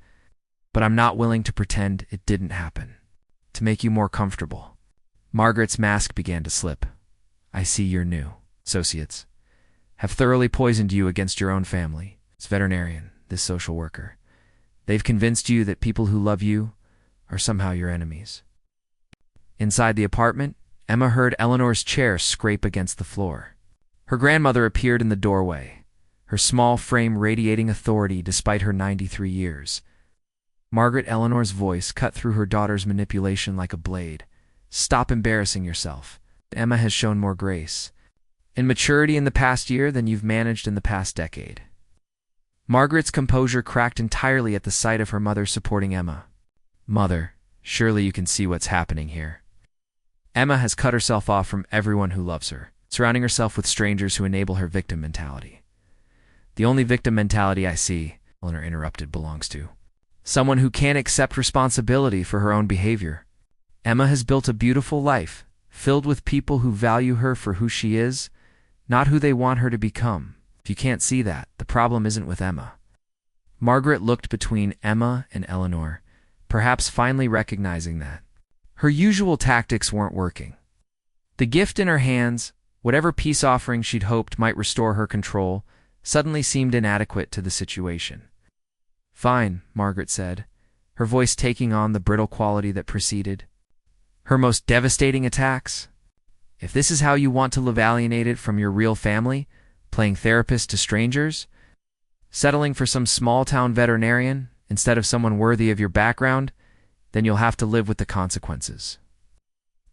but I'm not willing to pretend it didn't happen. To make you more comfortable." Margaret's mask began to slip. "I see your new associates have thoroughly poisoned you against your own family. This veterinarian, this social worker. They've convinced you that people who love you are somehow your enemies." Inside the apartment, Emma heard Eleanor's chair scrape against the floor. Her grandmother appeared in the doorway, her small frame radiating authority despite her 93 years. Margaret Eleanor's voice cut through her daughter's manipulation like a blade. "Stop embarrassing yourself. Emma has shown more grace and maturity in the past year than you've managed in the past decade." Margaret's composure cracked entirely at the sight of her mother supporting Emma. "Mother, surely you can see what's happening here. Emma has cut herself off from everyone who loves her, surrounding herself with strangers who enable her victim mentality." "The only victim mentality I see," Eleanor interrupted, "belongs to someone who can't accept responsibility for her own behavior. Emma has built a beautiful life, filled with people who value her for who she is, not who they want her to become. If you can't see that, the problem isn't with Emma." Margaret looked between Emma and Eleanor, perhaps finally recognizing that her usual tactics weren't working. The gift in her hands, whatever peace offering she'd hoped might restore her control, suddenly seemed inadequate to the situation. "Fine," Margaret said, her voice taking on the brittle quality that preceded her most devastating attacks. "If this is how you want to live alienated from your real family, playing therapist to strangers, settling for some small-town veterinarian instead of someone worthy of your background, then you'll have to live with the consequences.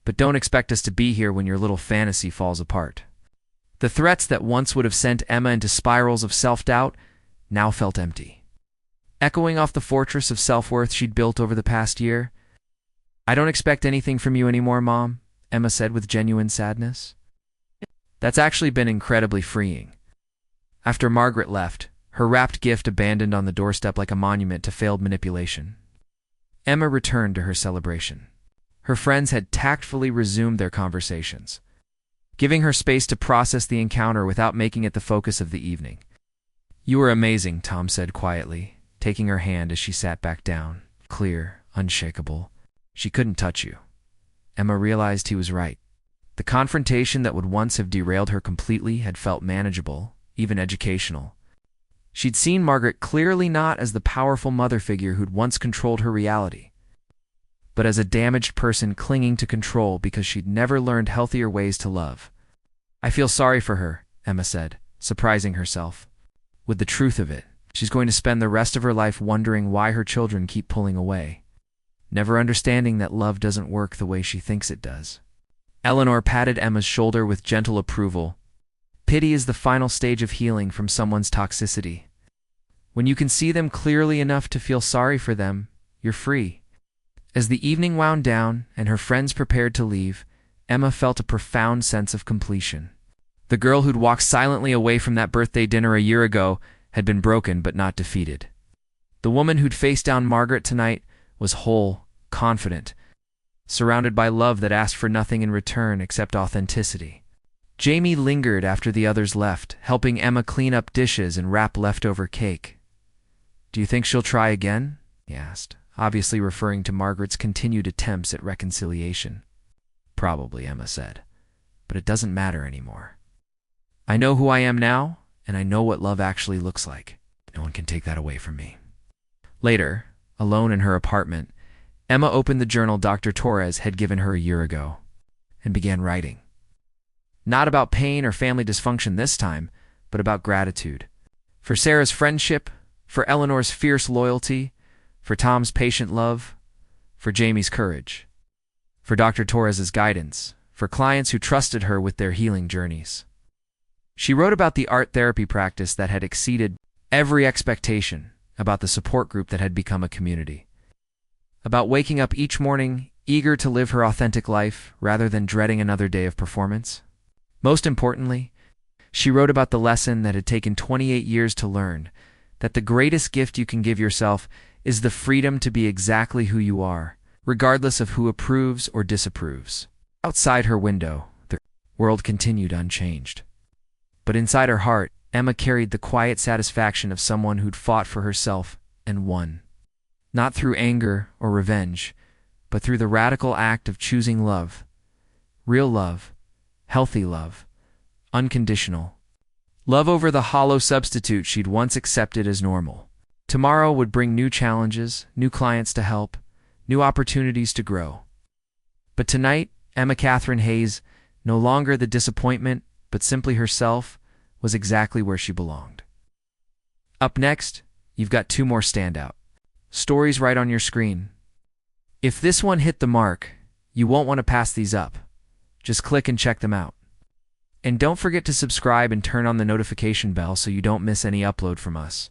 But don't expect us to be here when your little fantasy falls apart." The threats that once would have sent Emma into spirals of self-doubt now felt empty, echoing off the fortress of self-worth she'd built over the past year. "I don't expect anything from you anymore, Mom," Emma said with genuine sadness. That's actually been incredibly freeing. After Margaret left, her wrapped gift abandoned on the doorstep like a monument to failed manipulation, Emma returned to her celebration. Her friends had tactfully resumed their conversations, giving her space to process the encounter without making it the focus of the evening. You were amazing, Tom said quietly, taking her hand as she sat back down, clear, unshakable. She couldn't touch you. Emma realized he was right. The confrontation that would once have derailed her completely had felt manageable, even educational. She'd seen Margaret clearly not as the powerful mother figure who'd once controlled her reality, but as a damaged person clinging to control because she'd never learned healthier ways to love. I feel sorry for her, Emma said, surprising herself with the truth of it. She's going to spend the rest of her life wondering why her children keep pulling away, never understanding that love doesn't work the way she thinks it does. Eleanor patted Emma's shoulder with gentle approval. Pity is the final stage of healing from someone's toxicity. When you can see them clearly enough to feel sorry for them, you're free. As the evening wound down and her friends prepared to leave, Emma felt a profound sense of completion. The girl who'd walked silently away from that birthday dinner a year ago had been broken but not defeated. The woman who'd faced down Margaret tonight was whole, confident, surrounded by love that asked for nothing in return except authenticity. Jamie lingered after the others left, helping Emma clean up dishes and wrap leftover cake. "Do you think she'll try again?" he asked, obviously referring to Margaret's continued attempts at reconciliation. "Probably," Emma said, "but it doesn't matter anymore. I know who I am now, and I know what love actually looks like. No one can take that away from me." Later, alone in her apartment, Emma opened the journal Dr. Torres had given her a year ago and began writing. Not about pain or family dysfunction this time, but about gratitude. For Sarah's friendship, for Eleanor's fierce loyalty, for Tom's patient love, for Jamie's courage, for Dr. Torres's guidance, for clients who trusted her with their healing journeys. She wrote about the art therapy practice that had exceeded every expectation, about the support group that had become a community, about waking up each morning eager to live her authentic life rather than dreading another day of performance. Most importantly, she wrote about the lesson that had taken 28 years to learn, that the greatest gift you can give yourself is the freedom to be exactly who you are, regardless of who approves or disapproves. Outside her window, the world continued unchanged. But inside her heart, Emma carried the quiet satisfaction of someone who'd fought for herself and won. Not through anger or revenge, but through the radical act of choosing love. Real love, healthy love, unconditional. Love over the hollow substitute she'd once accepted as normal. Tomorrow would bring new challenges, new clients to help, new opportunities to grow. But tonight, Emma Catherine Hayes, no longer the disappointment, but simply herself, was exactly where she belonged. Up next, you've got two more standout stories right on your screen. If this one hit the mark, you won't want to pass these up. Just click and check them out. And don't forget to subscribe and turn on the notification bell so you don't miss any upload from us.